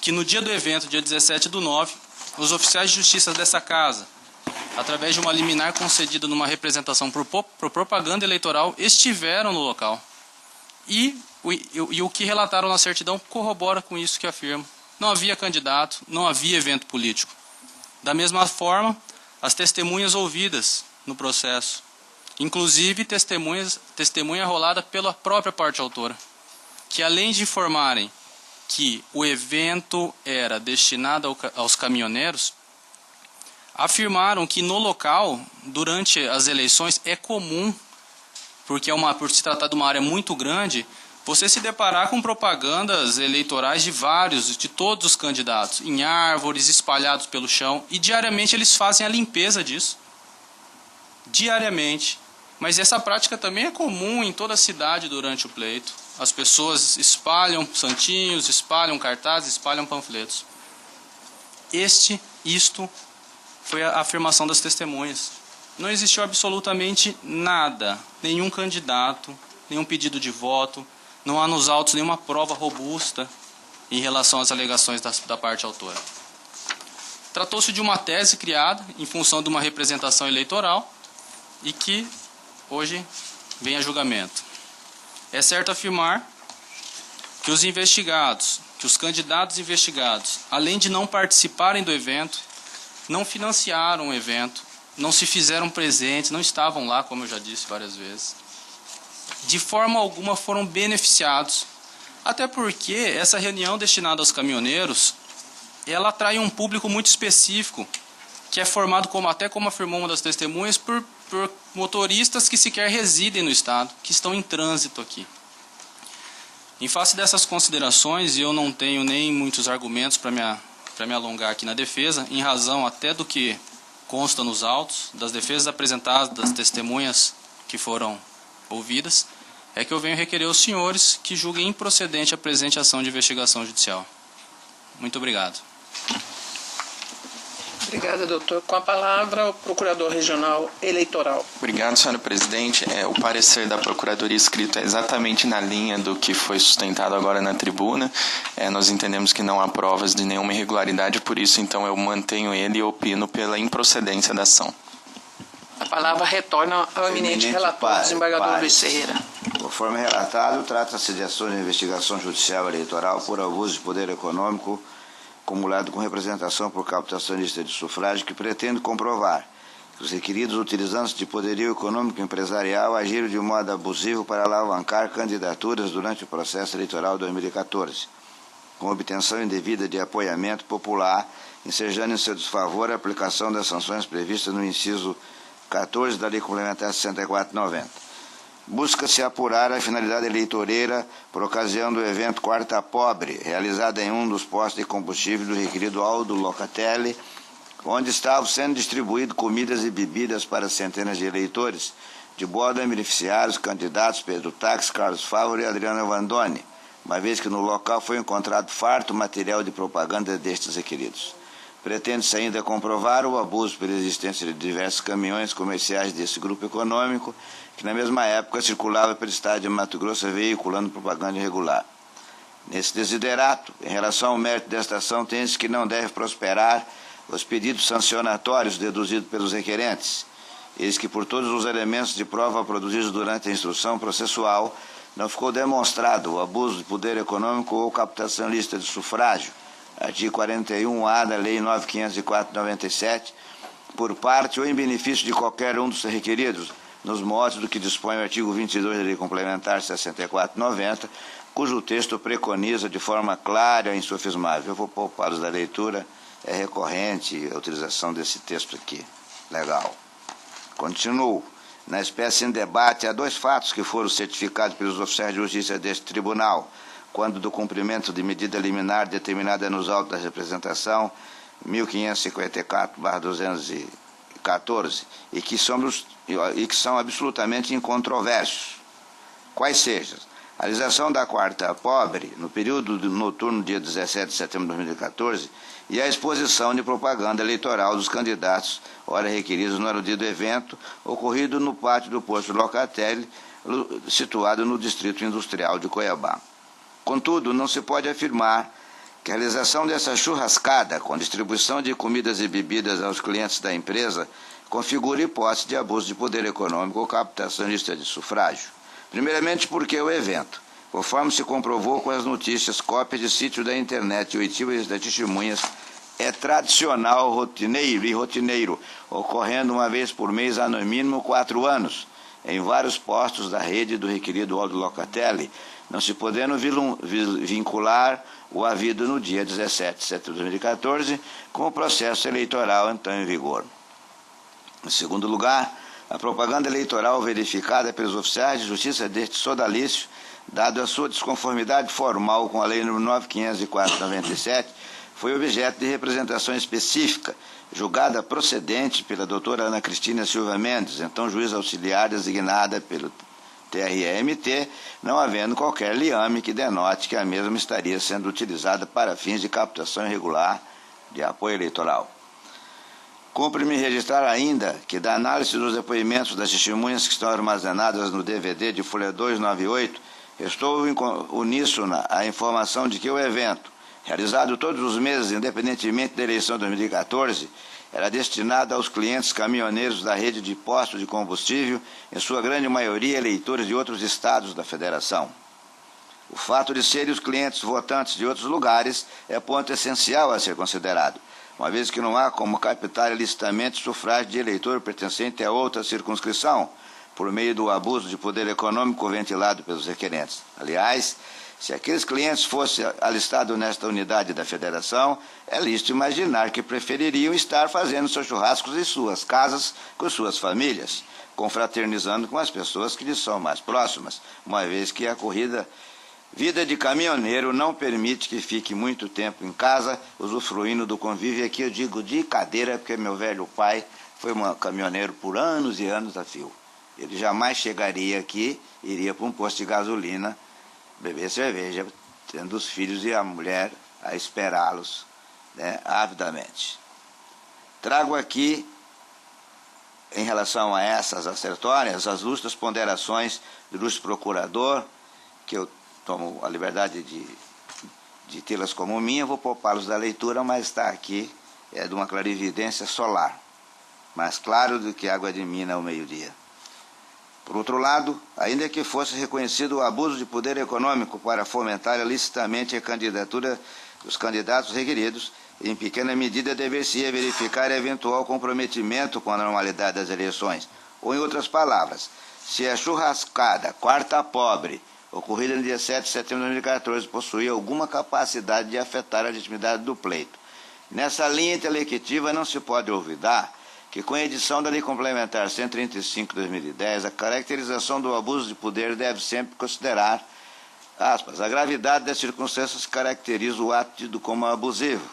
que no dia do evento, dia 17/9, os oficiais de justiça dessa casa, através de uma liminar concedida numa representação por propaganda eleitoral, estiveram no local. E o que relataram na certidão corrobora com isso que afirmo. Não havia candidato, não havia evento político. Da mesma forma, as testemunhas ouvidas no processo, inclusive testemunha rolada pela própria parte autora, que além de informarem que o evento era destinado aos caminhoneiros, afirmaram que no local, durante as eleições, é comum, porque por se tratar de uma área muito grande, você se deparar com propagandas eleitorais de todos os candidatos, em árvores, espalhados pelo chão, e diariamente eles fazem a limpeza disso. Diariamente. Mas essa prática também é comum em toda a cidade durante o pleito. As pessoas espalham santinhos, espalham cartazes, espalham panfletos. Isto foi a afirmação das testemunhas. Não existiu absolutamente nada, nenhum candidato, nenhum pedido de voto, não há nos autos nenhuma prova robusta em relação às alegações da parte autora. Tratou-se de uma tese criada em função de uma representação eleitoral e que hoje vem a julgamento. É certo afirmar que os candidatos investigados, além de não participarem do evento, não financiaram o evento, não se fizeram presentes, não estavam lá, como eu já disse várias vezes. De forma alguma foram beneficiados, até porque essa reunião destinada aos caminhoneiros, ela atrai um público muito específico, que é formado, como afirmou uma das testemunhas, por motoristas que sequer residem no estado, que estão em trânsito aqui. Em face dessas considerações, e eu não tenho nem muitos argumentos para me alongar aqui na defesa, em razão até do que consta nos autos, das defesas apresentadas, das testemunhas que foram ouvidas, é que eu venho requerer aos senhores que julguem improcedente a presente ação de investigação judicial. Muito obrigado. Obrigada, doutor. Com a palavra, o Procurador Regional Eleitoral. Obrigado, senhora presidente. O parecer da Procuradoria escrito é exatamente na linha do que foi sustentado agora na tribuna. Nós entendemos que não há provas de nenhuma irregularidade, por isso, então, eu mantenho ele e opino pela improcedência da ação. A palavra retorna ao eminente relator, desembargador Luiz Ferreira. Conforme relatado, trata-se de ações de investigação judicial eleitoral por abuso de poder econômico acumulado com representação por captação ilícita de sufrágio que pretende comprovar Os requeridos, utilizando-se de poderio econômico empresarial, agiram de modo abusivo para alavancar candidaturas durante o processo eleitoral de 2014, com obtenção indevida de apoiamento popular, ensejando em seu desfavor a aplicação das sanções previstas no inciso 14 da Lei Complementar 64/90. Busca-se apurar a finalidade eleitoreira por ocasião do evento Quarta Pobre, realizado em um dos postos de combustível do requerido Aldo Locatelli, onde estavam sendo distribuídas comidas e bebidas para centenas de eleitores, de modo a beneficiar os candidatos Pedro Tax, Carlos Fávaro e Adriano Vandoni, uma vez que no local foi encontrado farto material de propaganda destes requeridos. Pretende-se ainda comprovar o abuso pela existência de diversos caminhões comerciais desse grupo econômico, que na mesma época circulava pelo estado de Mato Grosso veiculando propaganda irregular. Nesse desiderato, em relação ao mérito desta ação, tem-se que não deve prosperar os pedidos sancionatórios deduzidos pelos requerentes, eis que por todos os elementos de prova produzidos durante a instrução processual, não ficou demonstrado o abuso de poder econômico ou captação ilícita de sufrágio, artigo 41A da Lei 9.504/97, por parte ou em benefício de qualquer um dos requeridos, nos modos do que dispõe o artigo 22 da Lei Complementar 64/90, cujo texto preconiza de forma clara e insofismável. Eu vou poupá-los da leitura, é recorrente a utilização desse texto aqui. Legal. Continuo. Na espécie em debate, há dois fatos que foram certificados pelos oficiais de justiça deste tribunal, quando do cumprimento de medida liminar determinada nos autos da representação 1554/214 e que são absolutamente incontroversos. Quais sejam? A realização da Quarta Pobre, no período noturno, dia 17 de setembro de 2014, e a exposição de propaganda eleitoral dos candidatos, ora requeridos no aludido evento, ocorrido no pátio do posto Locatelli, situado no Distrito Industrial de Cuiabá. Contudo, não se pode afirmar que a realização dessa churrascada, com distribuição de comidas e bebidas aos clientes da empresa, configura hipótese de abuso de poder econômico ou captação ilícita de sufrágio. Primeiramente porque o evento, conforme se comprovou com as notícias, cópias de sítio da internet e oitivas das testemunhas, é tradicional, rotineiro, ocorrendo uma vez por mês há no mínimo 4 anos, em vários postos da rede do requerido Aldo Locatelli, não se podendo vincular o havido no dia 17 de setembro de 2014 com o processo eleitoral então em vigor. Em segundo lugar, a propaganda eleitoral verificada pelos oficiais de justiça deste sodalício, dado a sua desconformidade formal com a Lei nº 9.504/97, foi objeto de representação específica, julgada procedente pela doutora Ana Cristina Silva Mendes, então juiz auxiliar designada pelo TRE-MT, não havendo qualquer liame que denote que a mesma estaria sendo utilizada para fins de captação irregular de apoio eleitoral. Cumpre-me registrar ainda que, da análise dos depoimentos das testemunhas que estão armazenadas no DVD de folha 298, estou uníssona à informação de que o evento, realizado todos os meses, independentemente da eleição de 2014, era destinado aos clientes caminhoneiros da rede de postos de combustível, em sua grande maioria eleitores de outros estados da federação. O fato de serem os clientes votantes de outros lugares é ponto essencial a ser considerado, uma vez que não há como captar ilicitamente sufrágio de eleitor pertencente a outra circunscrição, por meio do abuso de poder econômico ventilado pelos requerentes. Aliás, se aqueles clientes fossem alistados nesta unidade da federação, é lícito imaginar que prefeririam estar fazendo seus churrascos em suas casas com suas famílias, confraternizando com as pessoas que lhes são mais próximas, uma vez que a vida de caminhoneiro não permite que fique muito tempo em casa, usufruindo do convívio. Aqui eu digo de cadeira, porque meu velho pai foi um caminhoneiro por anos e anos a fio. Ele jamais chegaria aqui, iria para um posto de gasolina, beber cerveja, tendo os filhos e a mulher a esperá-los, né, avidamente. Trago aqui, em relação a essas assertórias, as lustras ponderações do ilustre procurador, que eu tomo a liberdade de tê-las como minha, vou poupá-los da leitura, mas está aqui, é de uma clarividência solar, mais claro do que água de mina ao meio-dia. Por outro lado, ainda que fosse reconhecido o abuso de poder econômico para fomentar ilicitamente a candidatura dos candidatos requeridos, em pequena medida dever-se verificar eventual comprometimento com a normalidade das eleições. Ou, em outras palavras, se a churrascada, quarta pobre, ocorrida no dia 7 de setembro de 2014, possuía alguma capacidade de afetar a legitimidade do pleito. Nessa linha intelectiva, não se pode olvidar que, com a edição da Lei Complementar 135 de 2010, a caracterização do abuso de poder deve sempre considerar, aspas, a gravidade das circunstâncias que caracteriza o ato tido como abusivo.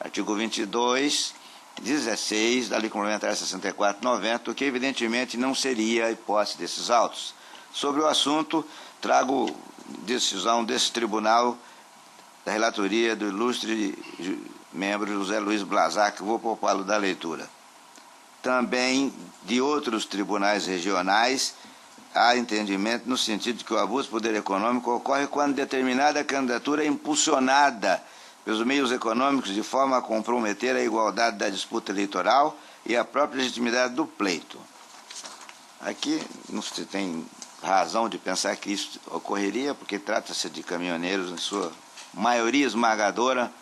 Artigo 22, 16 da Lei Complementar 64/90, o que evidentemente não seria a hipótese desses autos. Sobre o assunto, trago decisão desse tribunal da relatoria do ilustre membro José Luiz Blazac, vou poupá-lo da leitura. Também de outros tribunais regionais, há entendimento no sentido de que o abuso de poder econômico ocorre quando determinada candidatura é impulsionada pelos meios econômicos de forma a comprometer a igualdade da disputa eleitoral e a própria legitimidade do pleito. Aqui não se tem razão de pensar que isso ocorreria, porque trata-se de caminhoneiros, em sua maioria esmagadora,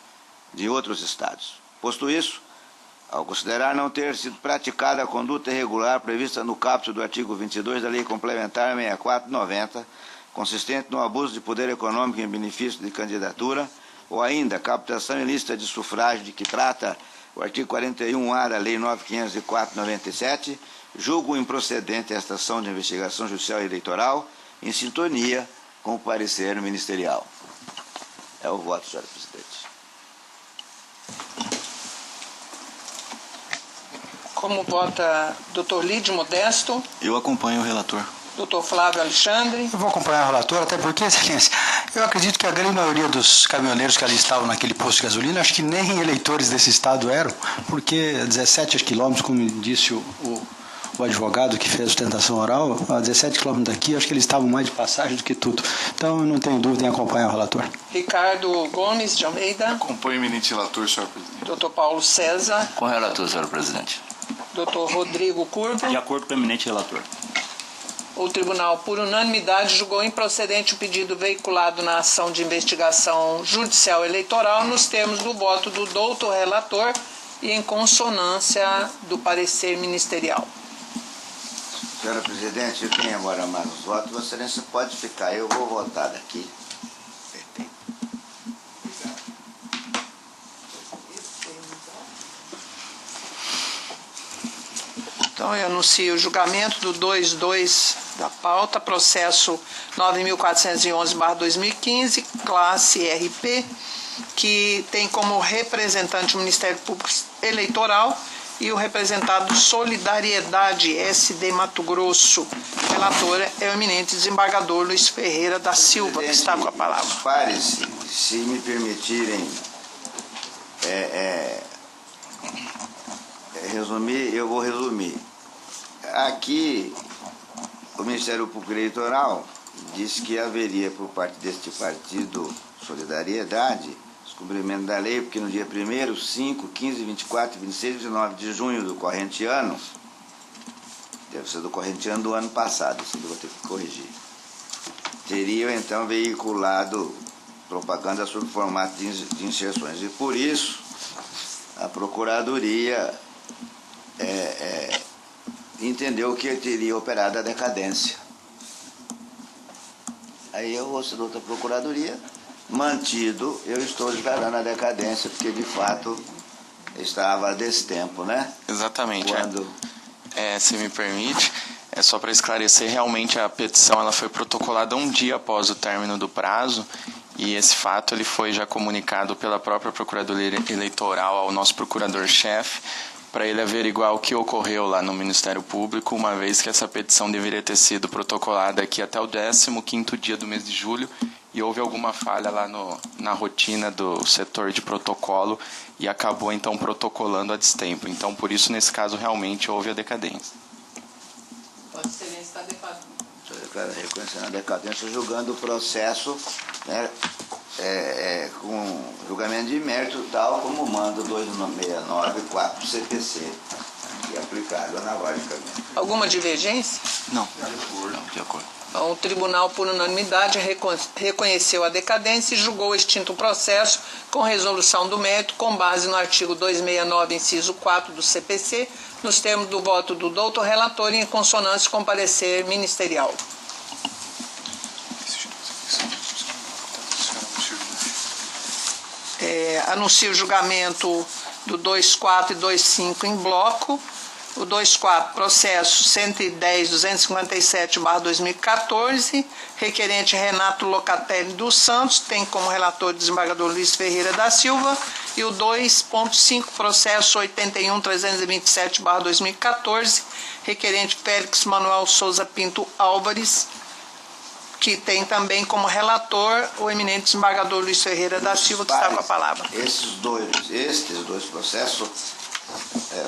de outros estados. Posto isso, ao considerar não ter sido praticada a conduta irregular prevista no caput do artigo 22 da Lei Complementar 64/90, consistente no abuso de poder econômico em benefício de candidatura, ou ainda captação ilícita de sufrágio de que trata o artigo 41A da Lei 9.504/97, julgo improcedente esta ação de investigação judicial e eleitoral em sintonia com o parecer ministerial. É o voto, senhora presidente. Como vota Dr. Lídio Modesto? Eu acompanho o relator. Dr. Flávio Alexandre? Eu vou acompanhar o relator, até porque, excelência, eu acredito que a grande maioria dos caminhoneiros que ali estavam naquele posto de gasolina, acho que nem eleitores desse estado eram, porque 17 quilômetros, como disse o advogado que fez a sustentação oral, a 17 quilômetros daqui, acho que eles estavam mais de passagem do que tudo. Então, eu não tenho dúvida em acompanhar o relator. Ricardo Gomes de Almeida? Acompanho o eminente relator, senhor presidente. Dr. Paulo César? Com o relator, senhor presidente. Dr. Rodrigo Curvo? De acordo com o eminente relator. O tribunal, por unanimidade, julgou improcedente o pedido veiculado na ação de investigação judicial eleitoral nos termos do voto do doutor relator e em consonância do parecer ministerial. Senhora presidente, eu tenho agora mais os votos. Vossa Excelência pode ficar, eu vou votar daqui. Então, eu anuncio o julgamento do 2.2 da pauta, processo 9.411/2015, classe RP, que tem como representante o Ministério Público Eleitoral e o representado Solidariedade SD Mato Grosso. Relator é o eminente desembargador Luiz Ferreira da Silva, que está com a palavra. Pare-se, se me permitirem resumir, eu vou resumir. Aqui, o Ministério Público Eleitoral disse que haveria, por parte deste partido Solidariedade, descumprimento da lei, porque no dia 1º, 5, 15, 24, 26 e 29 de junho do corrente ano, deve ser do corrente ano do ano passado, isso eu vou ter que corrigir, teriam então veiculado propaganda sob formato de inserções. E por isso, a Procuradoria entendeu que teria operado a decadência. Aí eu vou ser outra Procuradoria, mantido, eu estou declarando a decadência, porque de fato estava a destempo, né? Exatamente. Quando... se me permite, é só para esclarecer, realmente a petição ela foi protocolada um dia após o término do prazo, e esse fato ele foi já comunicado pela própria Procuradoria Eleitoral ao nosso procurador-chefe, para ele averiguar o que ocorreu lá no Ministério Público, uma vez que essa petição deveria ter sido protocolada aqui até o 15º dia do mês de julho, e houve alguma falha lá na rotina do setor de protocolo, e acabou então protocolando a destempo. Então, por isso, nesse caso, realmente houve a decadência. Vossa Excelência está reconhecendo a decadência, julgando o processo, né, com julgamento de mérito, tal como manda 2694 do CPC, e aplicado analogicamente. Alguma divergência? Não. De acordo. O tribunal, por unanimidade, reconheceu a decadência e julgou extinto o processo com resolução do mérito com base no artigo 269, inciso 4 do CPC, nos termos do voto do doutor relator e em consonância com o parecer ministerial. Anuncio o julgamento do 2.4 e 2.5 em bloco. O 2.4, processo 110.257/2014, requerente Renato Locatelli dos Santos, tem como relator o desembargador Luiz Ferreira da Silva, e o 2.5, processo 81.327/2014, requerente Félix Manuel Souza Pinto Álvares, que tem também como relator o eminente desembargador Luiz Ferreira da Silva, que está com a palavra. Estes dois processos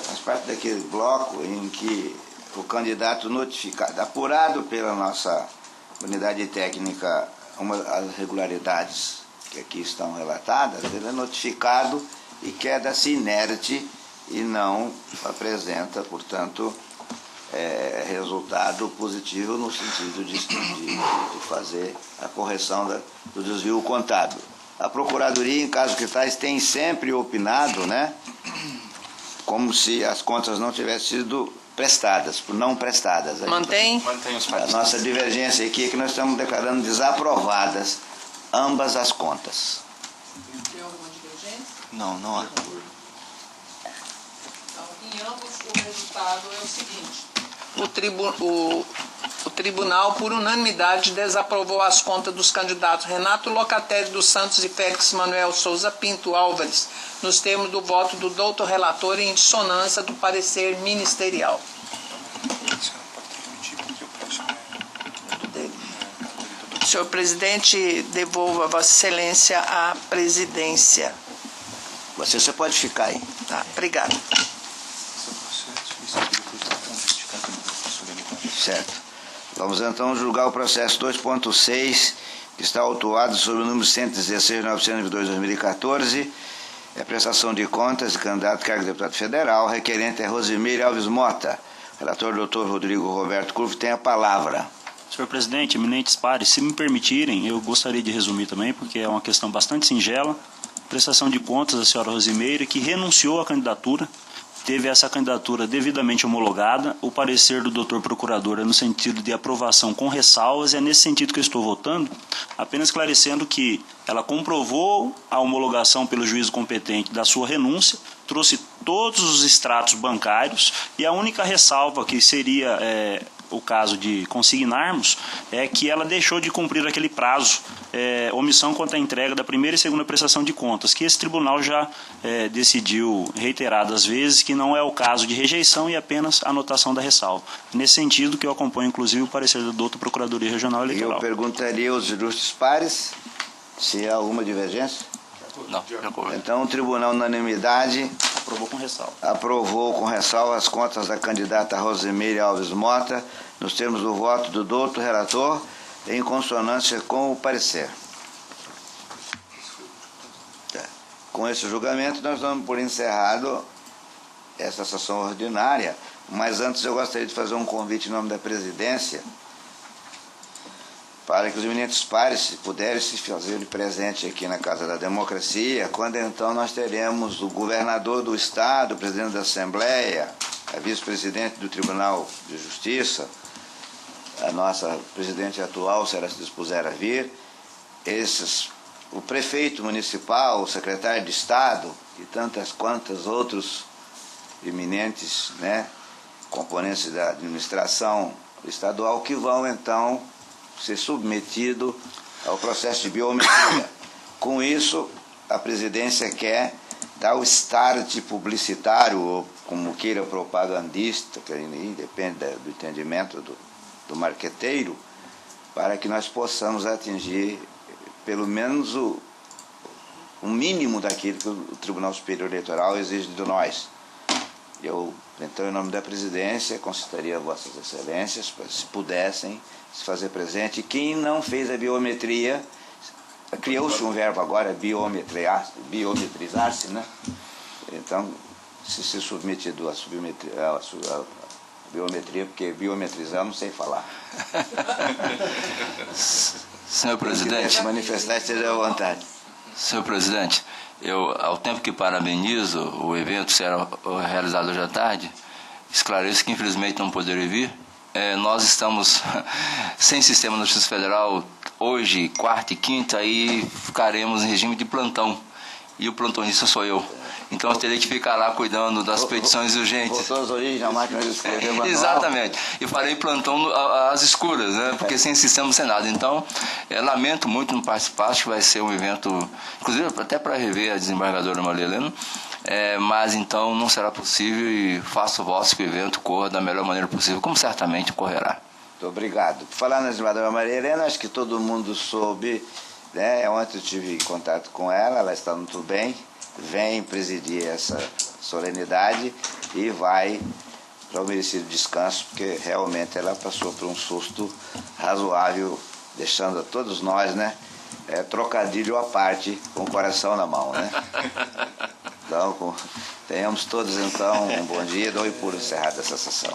faz parte daquele bloco em que o candidato notificado, apurado pela nossa unidade técnica, as irregularidades que aqui estão relatadas, ele é notificado e queda-se inerte e não apresenta, portanto, resultado positivo no sentido de fazer a correção do desvio contábil. A Procuradoria, em casos que tais, tem sempre opinado, né, como se as contas não tivessem sido prestadas, não prestadas. Mantém os partes. A nossa divergência aqui é que nós estamos declarando desaprovadas ambas as contas. Tem alguma divergência? Não há. Então, em ambos, o resultado é o seguinte: o tribunal, por unanimidade, desaprovou as contas dos candidatos Renato Locatelli dos Santos e Félix Manuel Souza Pinto Álvares, nos termos do voto do doutor relator em dissonância do parecer ministerial. Senhor presidente, devolvo a Vossa Excelência a presidência. Você pode ficar aí. Tá, obrigado. Certo. Vamos então julgar o processo 2.6, que está autuado sob o número 116.902/2014, é prestação de contas de candidato a cargo de deputado federal, requerente é Rosimeire Alves Mota. Relator doutor Rodrigo Roberto Curvo tem a palavra. Senhor presidente, eminentes pares, se me permitirem, eu gostaria de resumir também, porque é uma questão bastante singela. Prestação de contas da senhora Rosimeire, que renunciou à candidatura, teve essa candidatura devidamente homologada. O parecer do doutor procurador é no sentido de aprovação com ressalvas, e é nesse sentido que eu estou votando, apenas esclarecendo que ela comprovou a homologação pelo juízo competente da sua renúncia, trouxe todos os extratos bancários, e a única ressalva que seria o caso de consignarmos é que ela deixou de cumprir aquele prazo, omissão quanto à entrega da primeira e segunda prestação de contas, que esse tribunal já decidiu reiteradas vezes que não é o caso de rejeição e apenas anotação da ressalva. Nesse sentido que eu acompanho, inclusive, o parecer da doutora Procuradoria Regional Eleitoral. Eu perguntaria aos ilustres pares se há alguma divergência. Não, de acordo. Então, o tribunal, unanimidade, Aprovou com ressalva. aprovou com ressalva as contas da candidata Rosimeire Alves Mota, nos termos do voto do doutor relator, em consonância com o parecer. Com esse julgamento, nós damos por encerrado essa sessão ordinária, mas antes eu gostaria de fazer um convite em nome da presidência, para que os eminentes pares, se puderem, se fazerem presente aqui na Casa da Democracia, quando então nós teremos o governador do Estado, o presidente da Assembleia, a vice-presidente do Tribunal de Justiça, a nossa presidente atual, se ela se dispuser a vir, o prefeito municipal, o secretário de Estado e tantas quantas outros eminentes, componentes da administração estadual, que vão então ser submetido ao processo de biometria. Com isso, a presidência quer dar o start publicitário, ou como queira propagandista, que aí depende do entendimento do marqueteiro, para que nós possamos atingir pelo menos o mínimo daquilo que o Tribunal Superior Eleitoral exige de nós. Eu, então, em nome da presidência, consultaria a Vossas Excelências, se pudessem se fazer presente. Quem não fez a biometria, criou-se um verbo agora, biometrizar-se, né? Então, se submetido à biometria, porque biometrizar eu não sei falar. Senhor Se quiser presidente, se manifestar, esteja à vontade. senhor presidente, eu, ao tempo que parabenizo o evento será realizado hoje à tarde, esclareço que infelizmente não poderei vir. Nós estamos sem sistema na Justiça Federal hoje, quarta e quinta, e ficaremos em regime de plantão. E o plantonista sou eu. Então eu terei que ficar lá cuidando das petições urgentes. Voltou às origens, a máquina de escrever manual. Exatamente. E farei plantão às escuras, né? Porque sem sistema, sem nada. Então, lamento muito não participar, acho que vai ser um evento, inclusive até para rever a desembargadora Maria Helena, mas então não será possível e faço votos que o evento corra da melhor maneira possível, como certamente correrá. Muito obrigado. Por falar na desembargadora Maria Helena, acho que todo mundo soube, né? Ontem eu tive contato com ela, ela está muito bem, vem presidir essa solenidade e vai para o merecido descanso, porque realmente ela passou por um susto razoável, deixando a todos nós, né, trocadilho à parte, com o coração na mão, né? Então, tenhamos todos então um bom dia, dou por encerrada essa sessão.